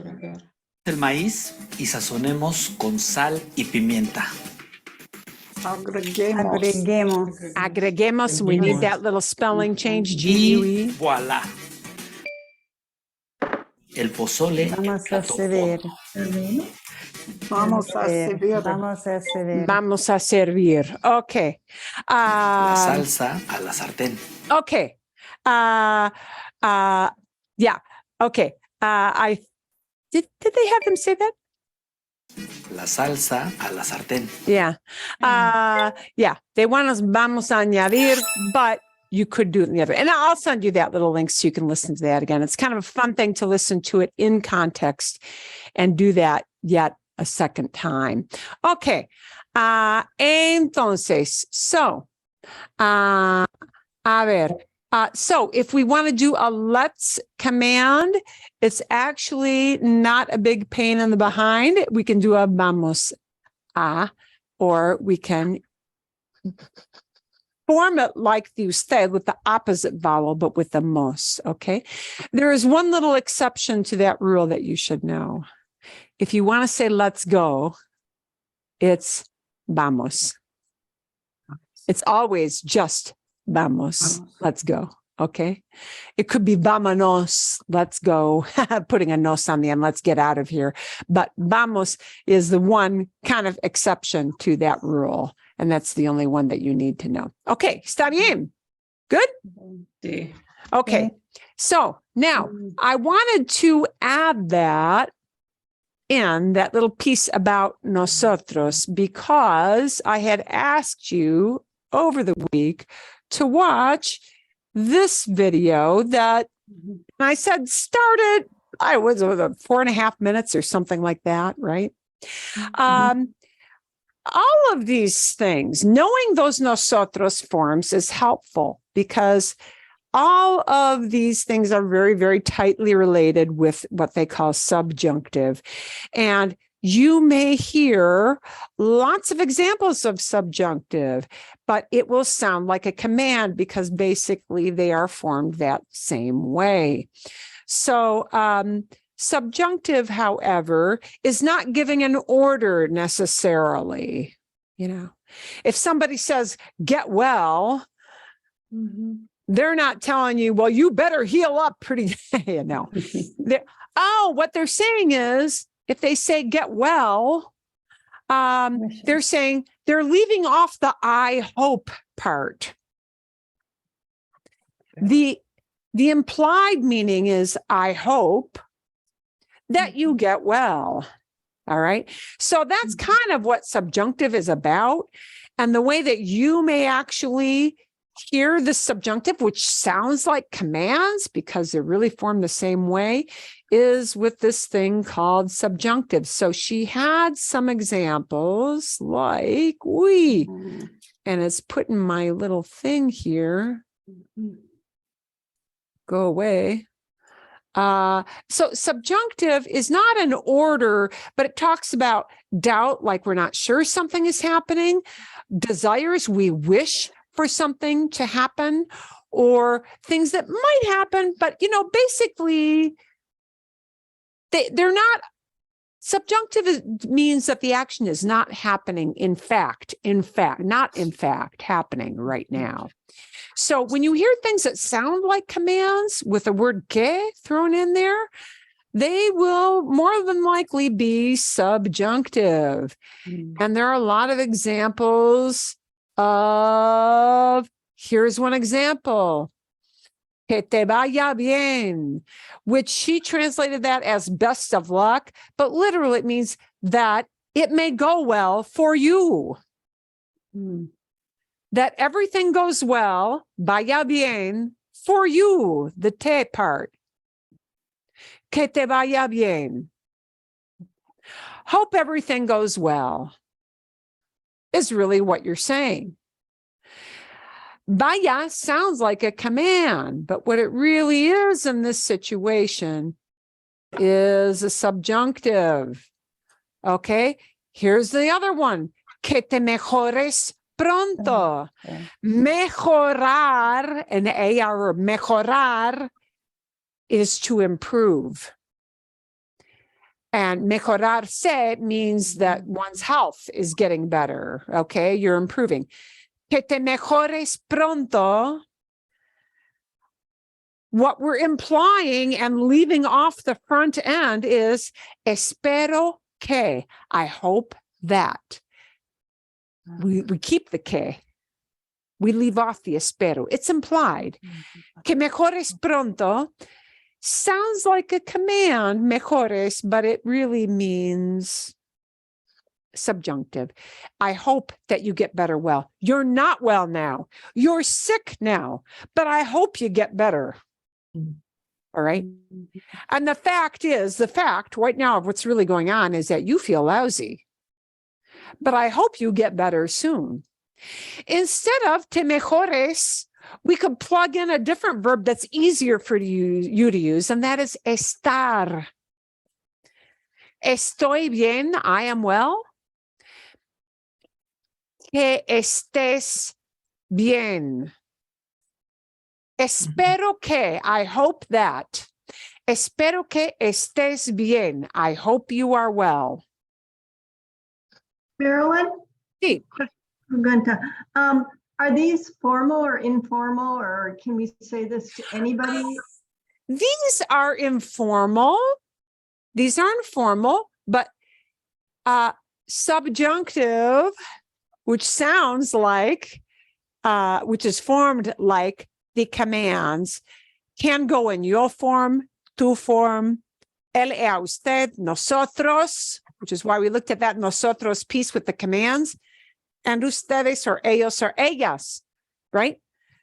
El maíz y sazonemos con sal y pimienta. Agreguemos. We need that little spelling change. Y GUE. voilà. El pozole Vamos a está servir. Vamos a servir. Okay. La salsa a la sartén. Okay. Yeah. Okay. I did they have them say that? La salsa a la sartén. Yeah. Yeah. They want us vamos a añadir, but you could do it in the other. And I'll send you that little link so you can listen to that again. It's kind of a fun thing to listen to it in context and do that yet a second time. Okay. Entonces, so, a ver. So if we want to do a let's command, it's actually not a big pain in the behind. We can do a vamos a, or we can form it like the usted with the opposite vowel, but with the mos, okay? There is one little exception to that rule that you should know. If you want to say let's go, it's vamos. It's always just vamos, let's go, okay? It could be vámonos, let's go, putting a nos on the end, let's get out of here. But vamos is the one kind of exception to that rule. And that's the only one that you need to know. Okay, está bien. Good? Sí. Okay, so now I wanted to add that in that little piece about nosotros because I had asked you over the week to watch this video that I said started, I was 4.5 minutes or something like that, right? All of these things, knowing those nosotros forms is helpful because all of these things are very, very tightly related with what they call subjunctive. And you may hear lots of examples of subjunctive, but it will sound like a command because basically they are formed that same way. So subjunctive, however, is not giving an order necessarily. You know, if somebody says, get well, they're not telling you, well, you better heal up pretty, you know. What they're saying is, if they say get well, they're saying they're leaving off the I hope part. The implied meaning is I hope that you get well. All right. So that's kind of what subjunctive is about. And the way that you may actually hear the subjunctive, which sounds like commands because they're really formed the same way, is with this thing called subjunctive. So she had some examples like we, and it's putting my little thing here. Go away. So subjunctive is not an order, but it talks about doubt, like we're not sure something is happening, desires, we wish for something to happen, or things that might happen, but, you know, basically they're not. Subjunctive means that the action is not happening not in fact happening right now. So when you hear things that sound like commands with the word que thrown in there, they will more than likely be subjunctive. And there are a lot of examples of, here's one example, que te vaya bien, which she translated that as best of luck, but literally it means that it may go well for you. That everything goes well, vaya bien, for you, the te part. Que te vaya bien. Hope everything goes well is really what you're saying. Vaya sounds like a command, but what it really is in this situation is a subjunctive. Okay, here's the other one. Que te mejores pronto. Mejorar, and AR, mejorar is to improve. And mejorarse means that one's health is getting better. Okay, you're improving. Que te mejores pronto. What we're implying and leaving off the front end is espero que. I hope that. We keep the que. We leave off the espero. It's implied. Que mejores pronto sounds like a command, mejores, but it really means subjunctive. I hope that you get better well. You're not well now. You're sick now, but I hope you get better. All right. And the fact right now of what's really going on is that you feel lousy, but I hope you get better soon. Instead of te mejores, we could plug in a different verb that's easier for you to use, and that is estar. Estoy bien, I am well. Que estés bien. Espero que, I hope that. Espero que estés bien. I hope you are well. Marilyn? Sí. I'm going to, are these formal or informal, or can we say this to anybody? These are informal. These are informal, but subjunctive, which sounds like, which is formed like the commands, can go in your form, tu form, él, ella, usted, nosotros, which is why we looked at that nosotros piece with the commands, and ustedes or ellos or ellas, right?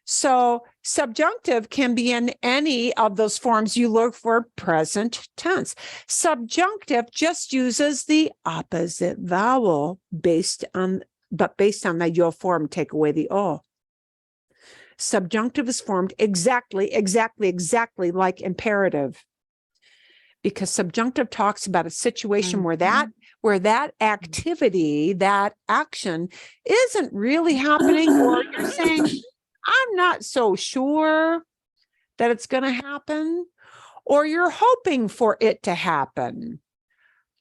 So subjunctive can be in any of those forms you look for present tense. Subjunctive just uses the opposite vowel based on the yo form, take away the o. Subjunctive is formed exactly like imperative, because subjunctive talks about a situation where that activity, that action isn't really happening, or you're saying, I'm not so sure that it's going to happen, or you're hoping for it to happen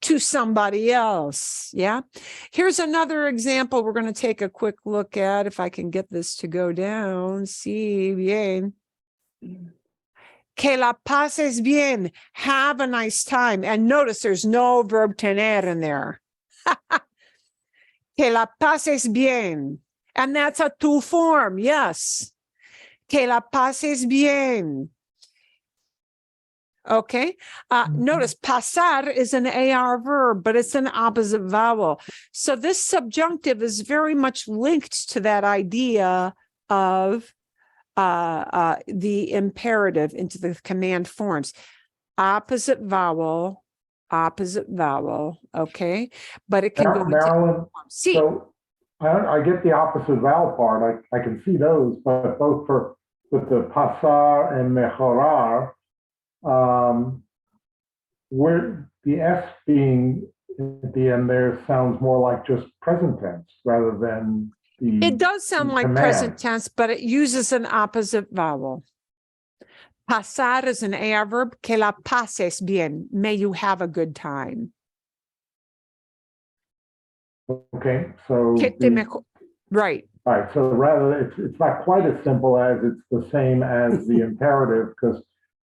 to somebody else. Yeah. Here's another example we're going to take a quick look at, if I can get this to go down. Sí, bien. Que la pases bien. Have a nice time. And notice there's no verb tener in there. Que la pases bien. And that's a tu form. Yes. Que la pases bien. Okay. Notice pasar is an AR verb, but it's an opposite vowel. So this subjunctive is very much linked to that idea of the imperative into the command forms. Opposite vowel. Okay. But it can go into Marilyn, sí. so I get the opposite vowel part. I can see those, but both with the pasar and mejorar, where the S being at the end there sounds more like just present tense rather than the. It does sound like command. present tense, but it uses an opposite vowel. Pasar is an AR verb. Que la pases bien. May you have a good time. Okay, so right. all right, so rather it's not quite as simple as it's the same as the imperative, because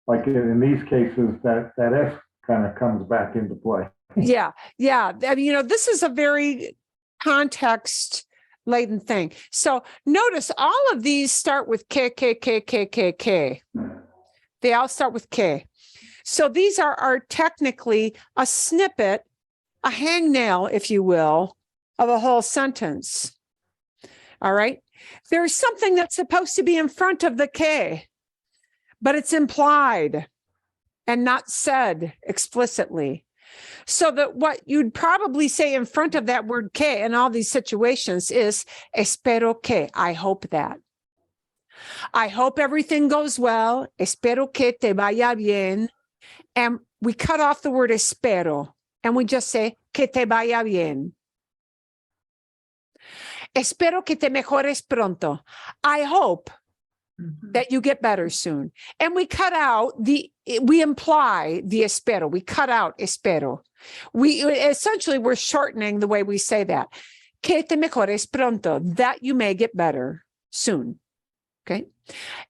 like in these cases that S kind of comes back into play. Yeah. I mean, this is a very context laden thing. So notice all of these start with K. They all start with K. So these are technically a snippet, a hangnail, if you will, of a whole sentence. All right. There's something that's supposed to be in front of the K, but it's implied and not said explicitly. So that what you'd probably say in front of that word que in all these situations is espero que, I hope that. I hope everything goes well. Espero que te vaya bien. And we cut off the word espero and we just say que te vaya bien. Espero que te mejores pronto. I hope that you get better soon. And we cut out we imply the espero. We cut out espero. We're shortening the way we say that. Que te mejores pronto, that you may get better soon. Okay.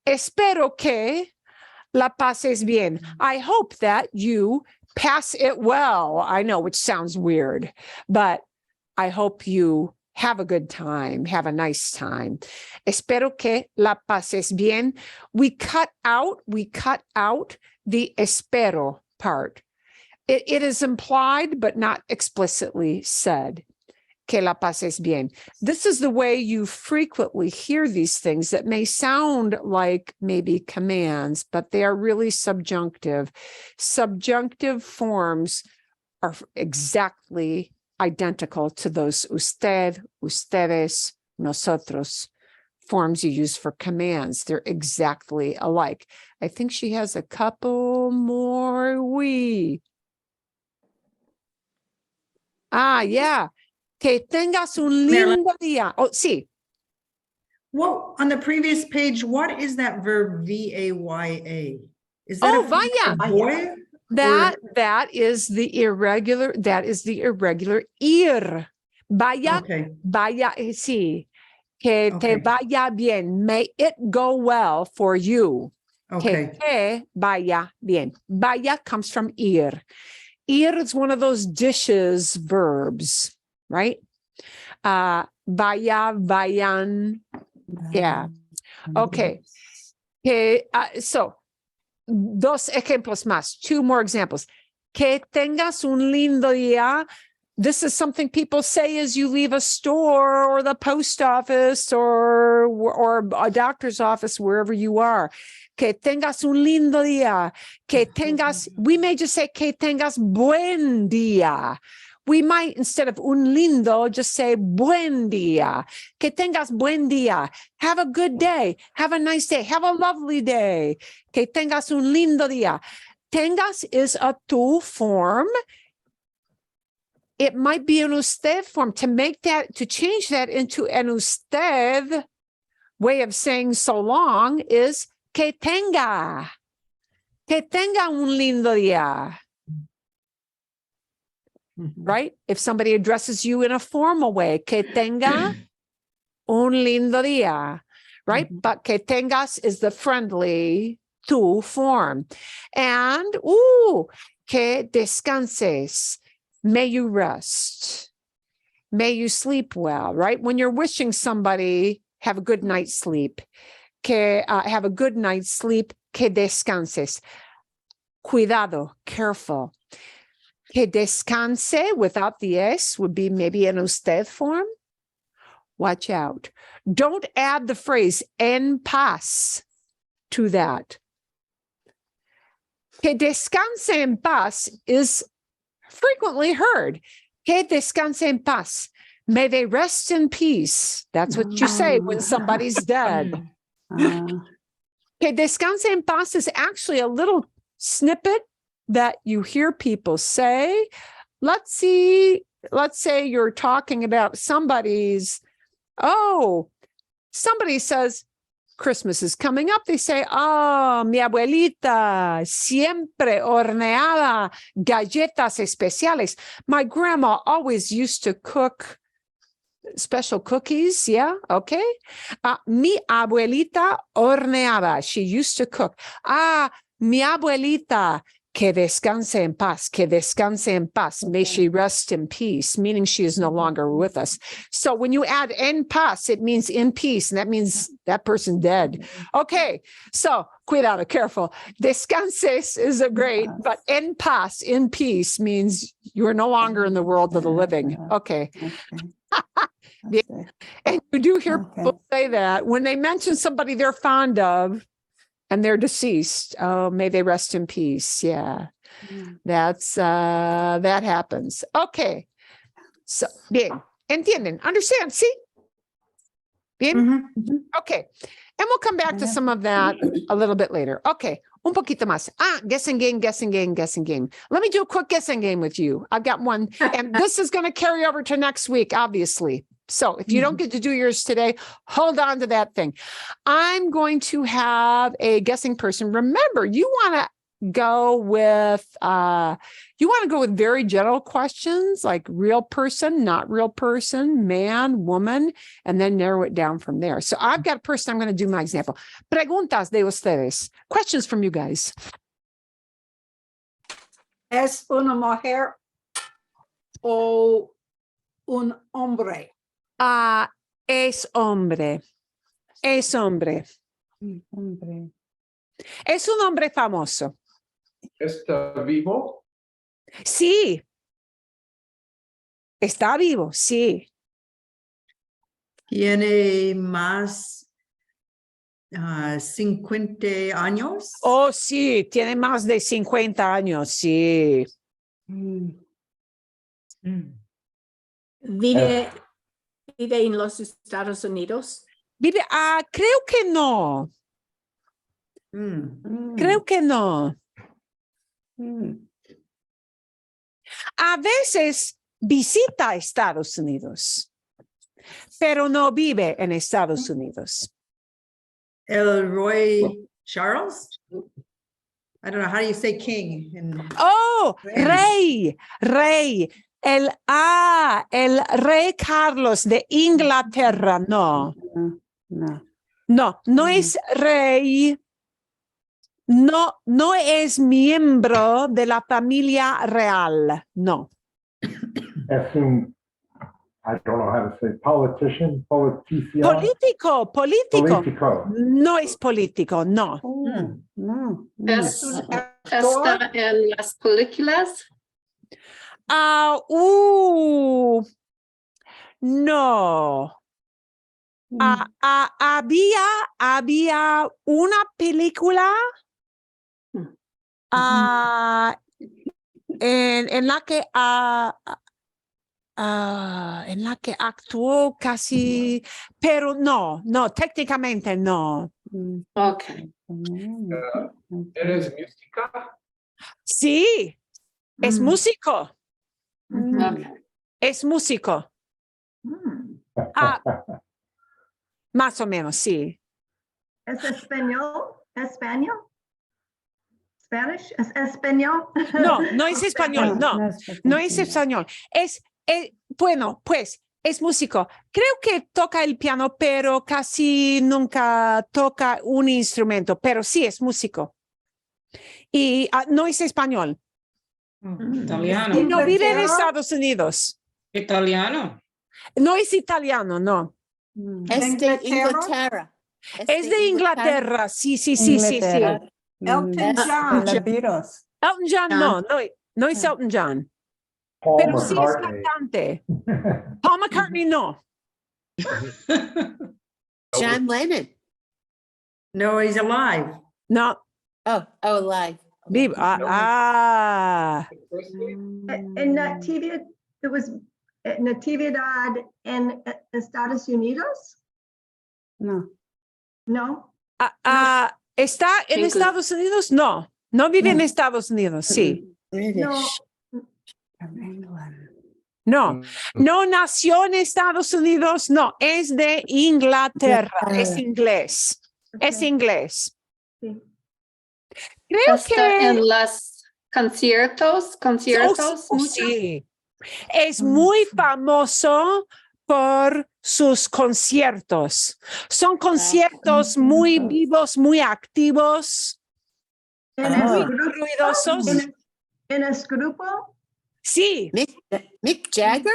Espero que la pases bien. I hope that you pass it well. I know, which sounds weird, but I hope you have a good time, have a nice time. Espero que la pases bien. We cut out the espero part. It is implied, but not explicitly said. Que la pases bien. This is the way you frequently hear these things that may sound like maybe commands, but they are really subjunctive. Subjunctive forms are exactly identical to those usted, ustedes, nosotros forms you use for commands. They're exactly alike. I think she has a couple more. Yeah. Que tengas un lindo día. Oh, sí. Well, on the previous page, what is that verb vaya? Is that vaya. boy? That is the irregular. That is the irregular ir. Vaya, Okay. vaya, sí. Que te Okay. vaya bien. May it go well for you. Okay. Que te vaya bien. Vaya comes from ir. Ir is one of those dishes verbs, right? Vaya, vayan. Yeah. Okay. So, dos ejemplos más. Two more examples. Que tengas un lindo día. This is something people say as you leave a store or the post office or a doctor's office, wherever you are. Que tengas un lindo día. Que tengas, we may just say que tengas buen día. We might, instead of un lindo, just say buen día. Que tengas buen día. Have a good day. Have a nice day. Have a lovely day. Que tengas un lindo día. Tengas is a tu form. It might be an usted form. To change that into an usted way of saying so long is que tenga un lindo día. Right? If somebody addresses you in a formal way, que tenga un lindo día, right? But que tengas is the friendly tu form. And, que descanses. May you rest. May you sleep well, right? When you're wishing somebody, have a good night's sleep. Que have a good night's sleep. Que descanses. Cuidado, careful. Que descanse without the S would be maybe an usted form. Watch out. Don't add the phrase en paz to that. Que descanse en paz is frequently heard. Que descanse en paz. May they rest in peace. That's what you say when somebody's dead. Que descanse en paz is actually a little snippet that you hear people say. Let's say you're talking about somebody says, Christmas is coming up. They say, mi abuelita siempre horneaba galletas especiales. My grandma always used to cook special cookies. Yeah, okay. Mi abuelita horneaba. She used to cook. Mi abuelita, que descanse en paz, que descanse en paz. May she rest in peace, meaning she is no longer with us. So when you add en paz, it means in peace, and that means that person's dead. Okay, so cuidado, careful. Descanses is a great, but en paz, in peace, means you are no longer in the world of the living. Okay. And you do hear people say that when they mention somebody they're fond of, and they're deceased. Oh, may they rest in peace. Yeah, that happens. Okay. So, bien. Entienden? Understand? See? Bien? Okay. And we'll come back to some of that a little bit later. Okay. Un poquito más. Guessing game. Let me do a quick guessing game with you. I've got one. And this is going to carry over to next week, obviously. So if you don't get to do yours today, hold on to that thing. I'm going to have a guessing person. Remember, you want to go with very general questions like real person, not real person, man, woman, and then narrow it down from there. So I've got a person. I'm going to do my example. Preguntas de ustedes. Questions from you guys. ¿Es una mujer o un hombre? Es hombre. Es hombre. Hombre. Es un hombre famoso. ¿Está vivo? Sí. Está vivo, sí. ¿Tiene más 50 años? Oh, sí, tiene más de 50 años, sí. ¿Vive en los Estados Unidos? Vive, creo que no. Creo que no. A veces visita Estados Unidos, pero no vive en Estados Unidos. El Roy Charles? I don't know, how do you say king? Rey. El rey Carlos de Inglaterra, no. No es rey. No es miembro de la familia real, no. Es un, I don't know how to say, politician. Político. No es político, no. No. Es está en las películas? No. Había una película en la que actuó casi, pero no, técnicamente no. Okay. ¿Eres música? Sí, es músico, Okay. es músico. Más o menos, sí. ¿Es español? ¿Español? ¿Spanish? ¿Es español? No es español, no es español. Bueno, pues es músico. Creo que toca el piano, pero casi nunca toca un instrumento, pero sí es músico. Y no es español. Italiano. Y no vive en Inglaterra. Estados Unidos. Italiano. No es italiano, no. Es de Inglaterra. Es de Inglaterra, sí. Inglaterra. Elton John. De los Beatles. Elton John, no es Elton John. Paul Pero sí es McCartney. cantante. Paul McCartney, no. John Lennon. No, he's alive. No. Oh, alive. Vivo. En Natividad, it was Natividad en Estados Unidos? No. No? ¿Está en English. Estados Unidos? No vive en Estados Unidos, sí. No. No nació en Estados Unidos, no, es de Inglaterra, es inglés, es inglés. Sí. Creo Está que en los conciertos. sí. Es muy famoso por sus conciertos. Son conciertos muy vivos, muy activos, ¿En muy el grupo? ruidosos. ¿En ese grupo? Sí. Mick Jagger.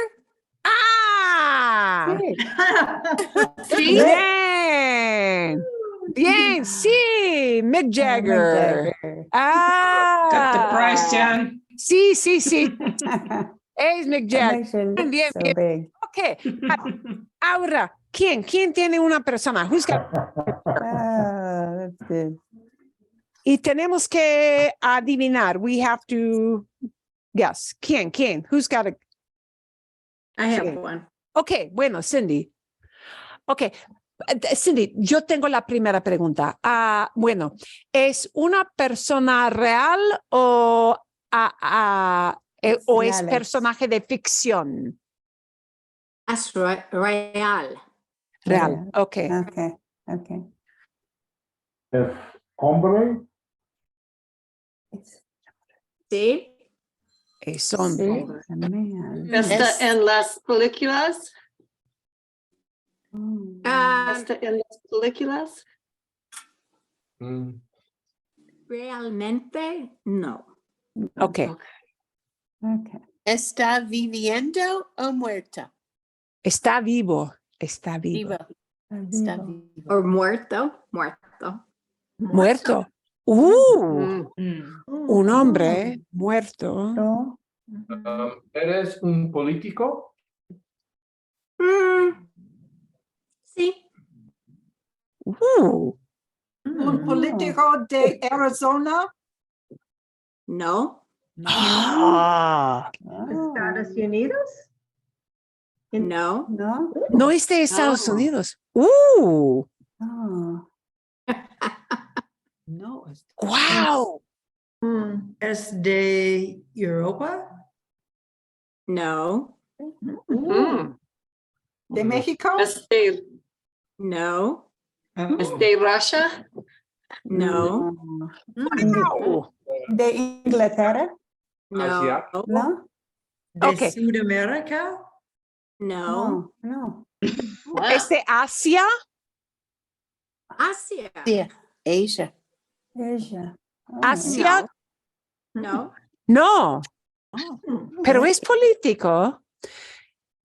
Sí. Bien, sí, Mick Jagger. Got the prize, John. Sí. Es Mick Jagger. Bien. Big. Ok. Ahora, ¿quién tiene una persona? Who's got... That's good. Y tenemos que adivinar. We have to guess. ¿Quién? Who's got a... I have one. Ok, bueno, Cindy. Ok, Cindy, yo tengo la primera pregunta. Bueno, ¿es una persona real o es Reales. personaje de ficción? Es real. Real, ok. Okay. ¿Es hombre? Sí. Es hombre. A man. Está en las películas. Ah, Está en las películas. realmente no. Ok. Okay. ¿Está viviendo o muerto? Está vivo. Está vivo. Vivo. Está Vivo. vivo. ¿O muerto? Muerto. Muerto. Mm. Un hombre muerto. No. ¿Eres un político? Sí. ¿Un político de Arizona? No. ¿Estados Unidos? No. No. No es de Estados No. Unidos. Oh. No. Wow. ¿Es de Europa? No. ¿De México? Es de No. Russia. No. Wow. ¿De Inglaterra? No. No. ¿De Ok. Sudamérica? No. No. ¿Es de Asia? Asia. Asia. Asia. ¿Asia? No. No. Pero es político.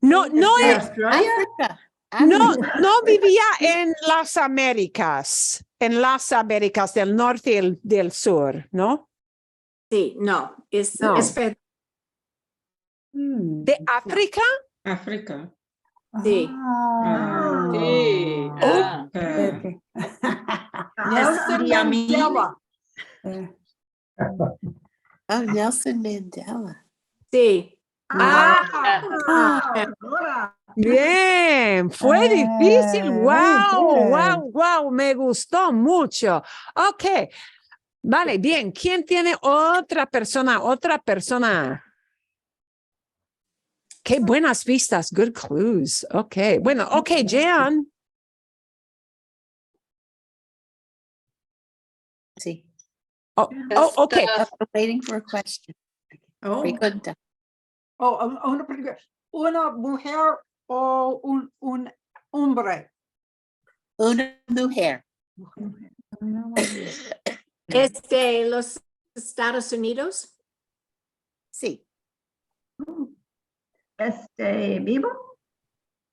No ¿De es, Australia? África. no vivía en las Américas del norte y del sur, ¿no? Sí, no. No. Hmm. ¿De África? África. Sí. Ah. Sí. Oh. Okay. Nelson Yummy. Mandela. Oh, Nelson Mandela. Sí. Ah, Ahora. bien, fue difícil. Very Wow, wow, good. wow, me gustó mucho. Ok, vale, bien. ¿Quién tiene otra persona? Otra persona. Qué buenas vistas, good clues. Ok, bueno, ok, Jean. Sí. Oh, ok. I'm waiting for a question. Oh, Pregunta. Una mujer o un hombre. Una mujer. Pues, ¿Es de los Estados Unidos? Sí. ¿Vivo?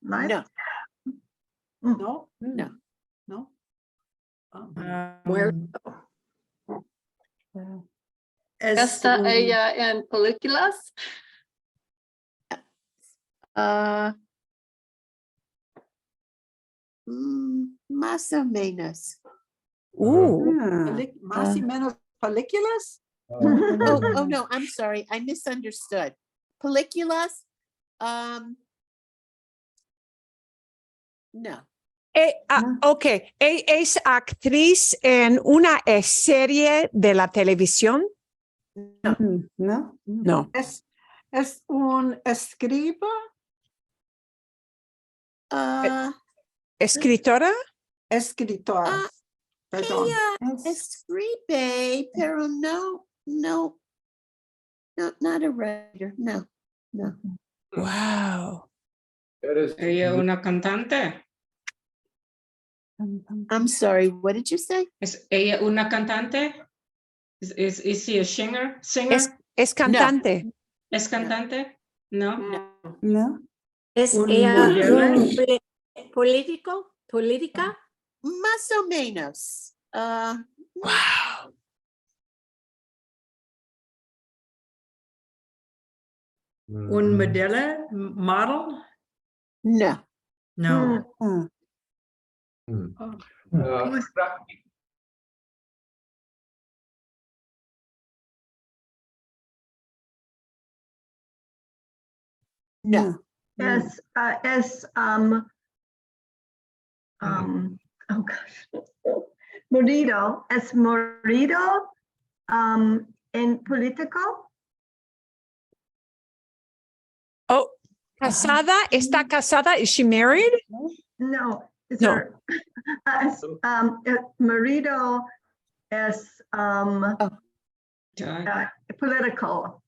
No. No. No. No. Muerto. es ¿Está un- ella en películas? Más o menos. Más y menos películas. Oh no, I'm sorry. I misunderstood. Películas? No. Ok, ¿es actriz en una serie de la televisión? No. No. Es un escriba. ¿Escritora? Escritor. Perdón. Ella escribe, pero no, not a writer. No. Wow. ¿Ella una cantante? I'm sorry, what did you say? ¿Es ella una cantante? Is she a singer? Es cantante. ¿Es cantante? No. No. ¿Es Un ella modelo. política? Más o menos. Wow. un modelo, model. No. No. Ah. No. Oh gosh. Marido, es marido en político? Oh, casada, está casada. Is she married? No. Is No. her, marido es political.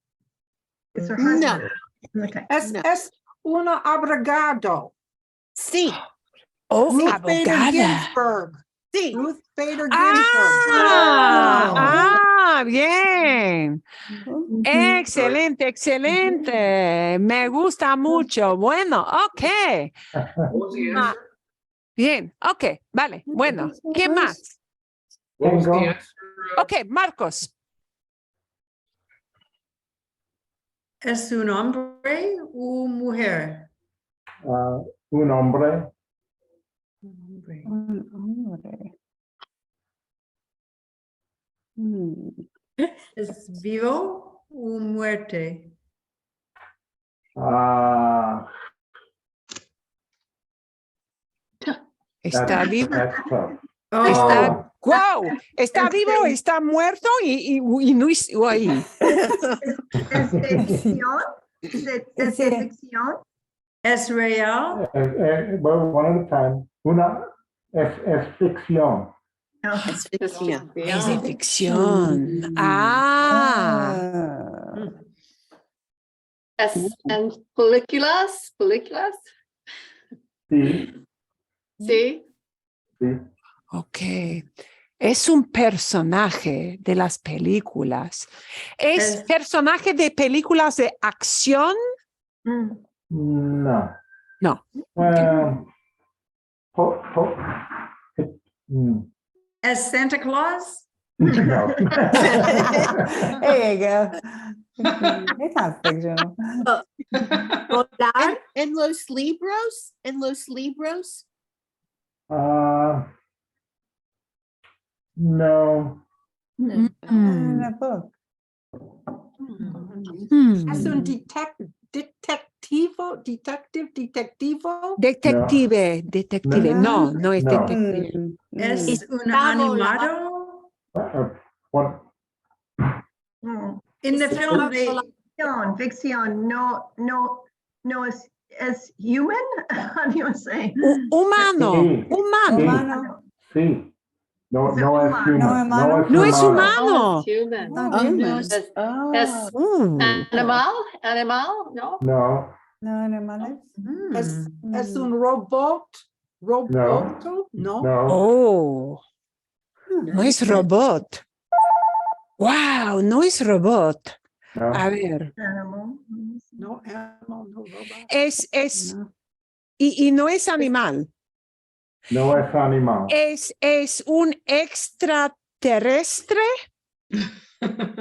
Is her husband? Okay. Es una abogado. Sí. Oh, Ruth Bader abogada. Ginsburg. Sí. Ruth Bader Ginsburg. Bien. Excelente, excelente. Me gusta mucho. Bueno, ok. Bien, ok, vale. Bueno, ¿qué más? Ok, Marcos. ¿Es un hombre o mujer? Un hombre. Un hombre. ¿Es vivo o muerte? Está vivo. That's tough. Está, wow, está vivo, está muerto y no es ahí. ¿Es de ficción? ¿Es de ficción? ¿Es real? Well, one at a time. Es ficción. Es ficción. Es de ficción. Ah. ¿Es en películas? ¿Películas? Sí, Sí. sí. Ok. Es un personaje de las películas. ¿Es personaje de películas de acción? No. No. ¿Es Santa Claus? No. There you go. It sounds fictional. And los libros? And los libros? No, In Mm. a book. Es un Mm. detectivo. Detective. No, no es No. detective. Es un Gustavo animado. What? In the film, they, Ficción, no es human? How do you say? Humano. Sí. Humano. Humano. Sí. No, Es no es humano. human. No, hermano. No es humano. humano. Human. Not Oh, human. Animal, no? No, No animales. Es un robot. Roboto? No. no. Oh, no es robot. Wow, no es robot. No. A ver, Animal. No animal, no robot. es, No. y no es animal. No es animal. Es un extraterrestre.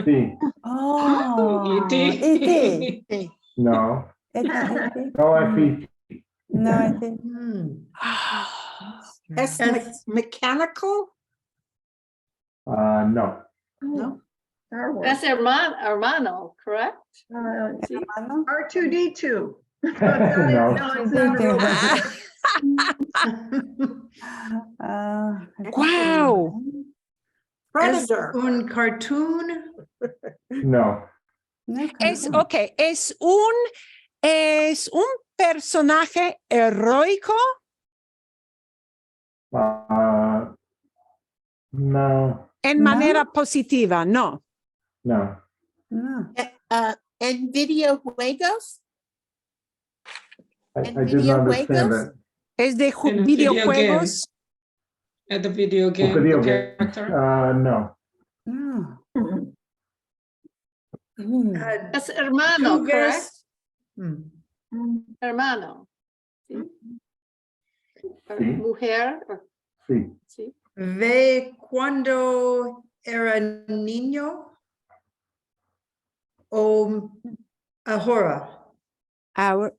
Sí. Oh, E.T. E.T. No. It's not E.T. No es E.T. No, E.T. Es mechanical? No. No. Star Wars. That's hermano, correct? Hermano? R2D2. No. It's not a robot. Wow. es Predator. un cartoon. No. No, Es, no. ok, es un personaje heroico. No. En No. manera positiva, no. No. No. En videojuegos? I ¿En didn't understand videojuegos? that. Es de En un video videojuegos. At the video game, Video the game. character. No. No. That's hermano, Tú correct? ves- Hermano. ¿Sí? Sí. Mujer. Sí. Sí. Ve cuando era niño o ahora. Ahora-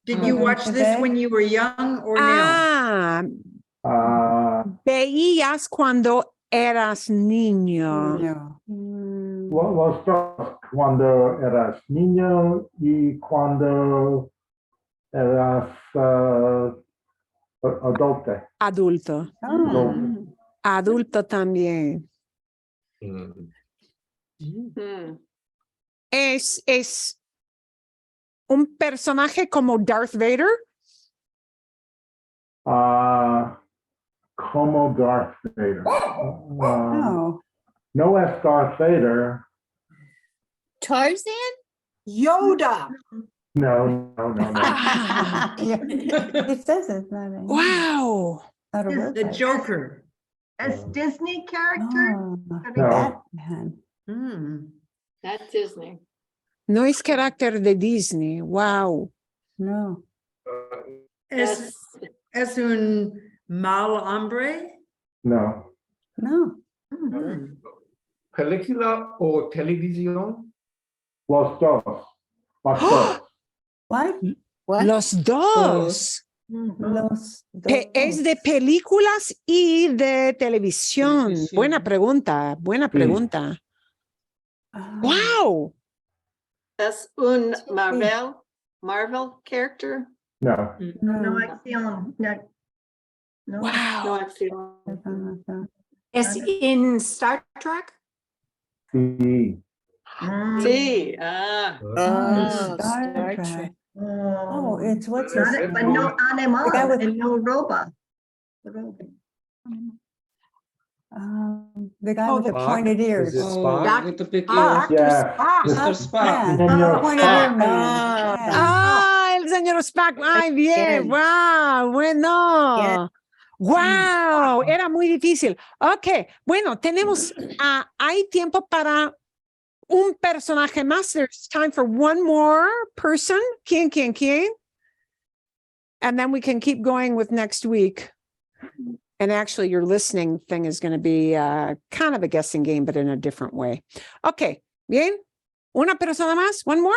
Did you watch this Today? when you were young or now? Veías cuando eras niño. No. Los dos, cuando eras niño y cuando eras adulto. Adulto. Oh. Adulto también. Es un personaje como Darth Vader. Como Darth Vader. No. No es Darth Vader. Tarzan? Yoda. No. It says it's not a, Wow. not a Is word. The type. Joker. As Disney character? Oh, No. Batman. That's Disney. No es carácter de Disney. Wow. No. Es un mal hombre. No. No. ¿Película o televisión? Los dos. Los dos. What? What? Los dos. Los Es de películas y de televisión. Televisión. Buena pregunta. Buena pregunta. Wow. That's un Marvel character. No. No acción. No. Wow. No acción. Es in Star Trek? Sí. Sí. Ah. Oh, Star Trek. Oh, it's what's Not his it, but no animal The guy with- and no robot. the guy Oh, with the the- pointed ears. Is it Oh, Spock? with the big Ah, ears. Yeah. Mr. Spock. Señor Pointed ear Spock. man. Ah, el señor Spock. Ay, bien. Wow. Bueno. Wow. Era muy difícil. Ok. Bueno, tenemos, hay tiempo para un personaje más. There's time for one more person. ¿Quién? And then we can keep going with next week. And actually, your listening thing is going to be kind of a guessing game, but in a different way. Okay. Bien. Una persona más. One more.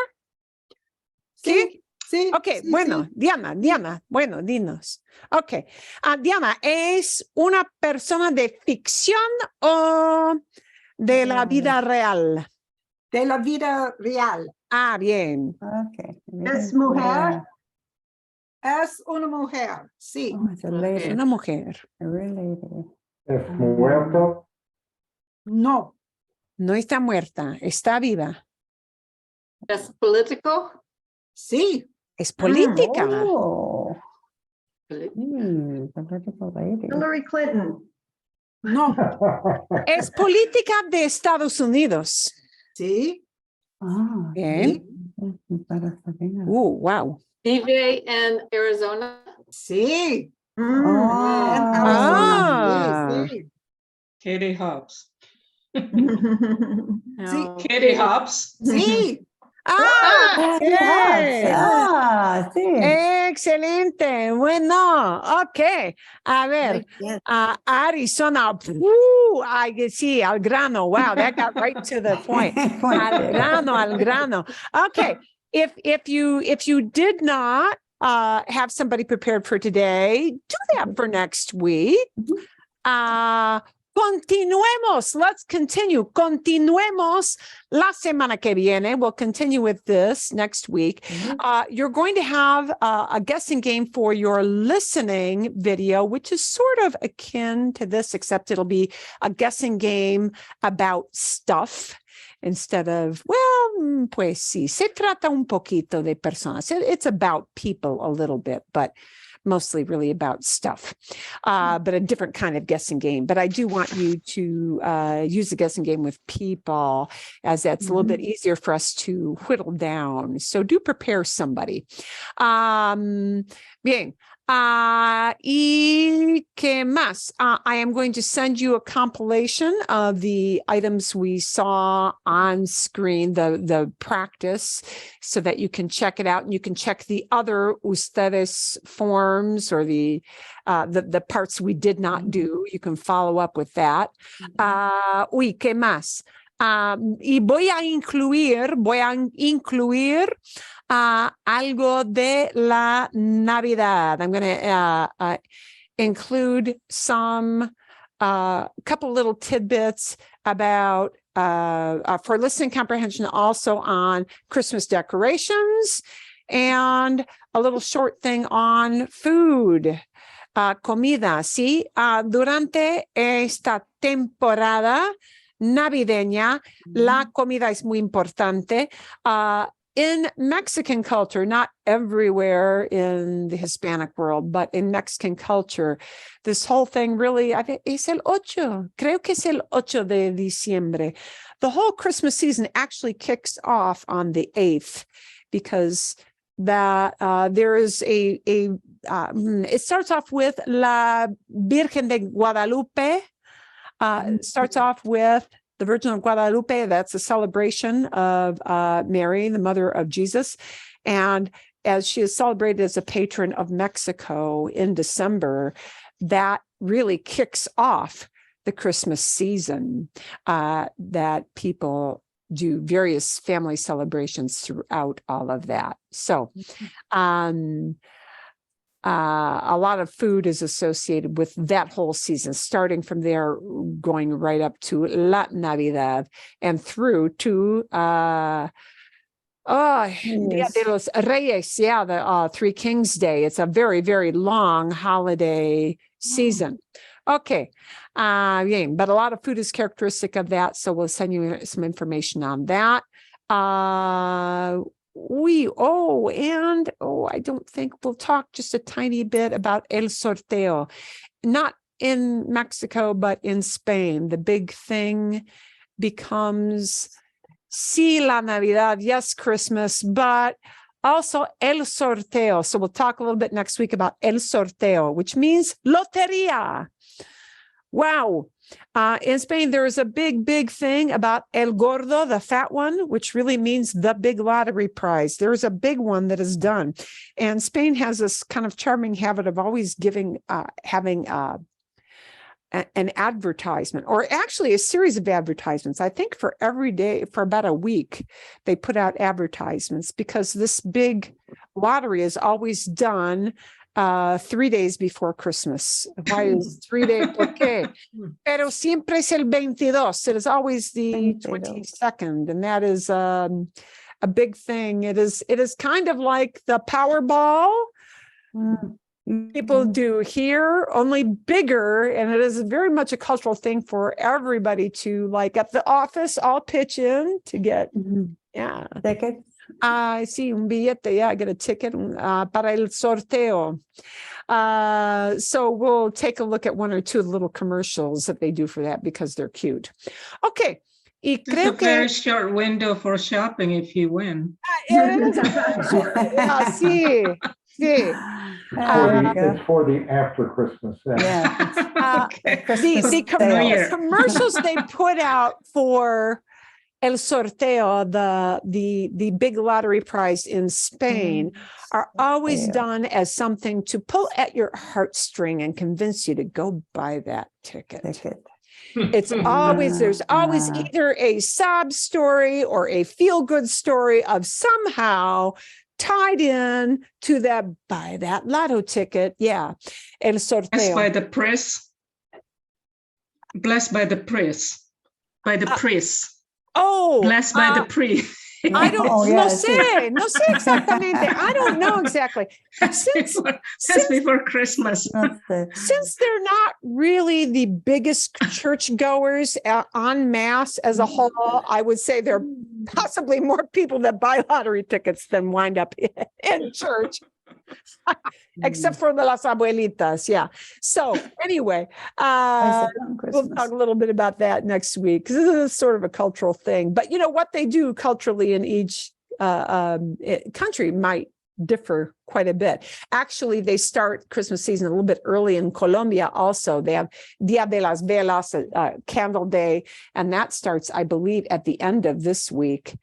¿Sí? Sí. Ok, sí, bueno, sí. Diana, bueno, dinos. Ok. Diana, ¿es una persona de ficción o de la vida real? De la vida real. Ah, bien. Okay. Es mujer. Es una mujer. Sí. Oh, it's a Es lady. una mujer. A real lady. Es muerto. No. No está muerta, está viva. Es político. Sí. Es política. Oh. Poli- Political lady. Hillary Clinton. No. Es política de Estados Unidos. Sí. Ah. Bien. Wow. Vive en Arizona. Sí. Oh. En Arizona. Ah. Sí, sí. Katie Hobbs. No. Katie Hobbs. Sí. Ah, Katie Hobbs. bien. Ah, sí. Excelente. Bueno, ok. A ver, Muy bien. Arizona. Sí, al grano. Wow, that got right to the point. Al grano. Okay. If you did not have somebody prepared for today, do that for next week. Continuemos. Let's continue. Continuemos la semana que viene. We'll continue with this next week. You're going to have a guessing game for your listening video, which is sort of akin to this, except it'll be a guessing game about stuff instead of, well, pues sí, se trata un poquito de personas. It's about people a little bit, but mostly really about stuff, but a different kind of guessing game. But I do want you to use the guessing game with people, as that's a little bit easier for us to whittle down. So do prepare somebody. Bien. ¿Y qué más? I am going to send you a compilation of the items we saw on screen, the practice, so that you can check it out, and you can check the other ustedes forms or the parts we did not do. You can follow up with that. Uy, ¿qué más? Y voy a incluir algo de la Navidad. I'm going to include some couple little tidbits about for listening comprehension, also on Christmas decorations, and a little short thing on food. Comida, sí. Durante esta temporada navideña, la comida es muy importante. In Mexican culture, not everywhere in the Hispanic world, but in Mexican culture, this whole thing really, I think, es el 8. Creo que es el 8 de diciembre. The whole Christmas season actually kicks off on the 8th, because that there is it starts off with La Virgen de Guadalupe. Starts off with the Virgin of Guadalupe. That's a celebration of Mary, the mother of Jesus. And as she is celebrated as a patron of Mexico in December, that really kicks off the Christmas season, that people do various family celebrations throughout all of that. So a lot of food is associated with that whole season, starting from there, going right up to La Navidad and through to Dia de los Reyes, the Three Kings Day. It's a very, very long holiday season. Okay, bien, but a lot of food is characteristic of that, so we'll send you some information on that. I don't think we'll talk just a tiny bit about el sorteo. Not in Mexico, but in Spain. The big thing becomes, sí, la Navidad, yes, Christmas, but also el sorteo. So we'll talk a little bit next week about el sorteo, which means loteria. Wow. In Spain, there is a big, big thing about el gordo, the fat one, which really means the big lottery prize. There is a big one that is done. And Spain has this kind of charming habit of always having an advertisement, or actually a series of advertisements. I think for every day, for about a week, they put out advertisements because this big lottery is always done 3 days before Christmas. Why is 3 days? Okay. Pero siempre es el 22. It is always the 22nd. And that is a big thing. It is kind of like the Powerball. People do here, only bigger, and it is very much a cultural thing for everybody to, like, at the office, all pitch in to get, Tickets. sí, un billete, get a ticket para el sorteo. So we'll take a look at one or two little commercials that they do for that because they're cute. Okay. Y It's a creo very que short window for shopping if you win. sí, sí. It's for the after Christmas. The commercials they put out for El Sorteo, the big lottery prize in Spain, are always done as something to pull at your heartstring and convince you to go buy that ticket. It's always, there's always either a sob story or a feel-good story of somehow tied in to that, buy that lotto ticket. Yeah. El sorteo. Blessed by the press. Blessed by the press. By the press. Oh. Blessed by the priest. I don't no sé exactamente. I don't know exactly. Since before Christmas. Since they're not really the biggest churchgoers en masse as a whole, I would say there are possibly more people that buy lottery tickets than wind up in church. Except for the las abuelitas, So anyway, we'll talk a little bit about that next week because this is sort of a cultural thing. But you know what they do culturally in each country might differ quite a bit. Actually, they start Christmas season a little bit early in Colombia. Also, they have Dia de las Velas, Candle Day, and that starts, I believe, at the end of this week.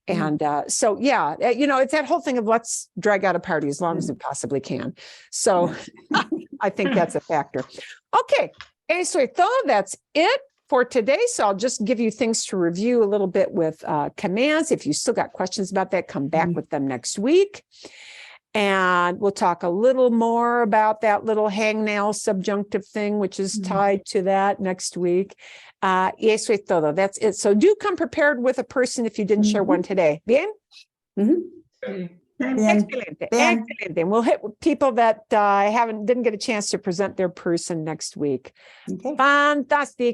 And so, it's that whole thing of let's drag out a party as long as we possibly can. So I think that's a factor. Okay. Eso es todo. That's it for today. So I'll just give you things to review a little bit with commands. If you still got questions about that, come back with them next week. And we'll talk a little more about that little hangnail subjunctive thing, which is tied to that next week. Y eso es todo. That's it. So do come prepared with a person if you didn't share one today. Bien? Excelente. Excelente. And we'll hit people that didn't get a chance to present their person next week. Fantastic.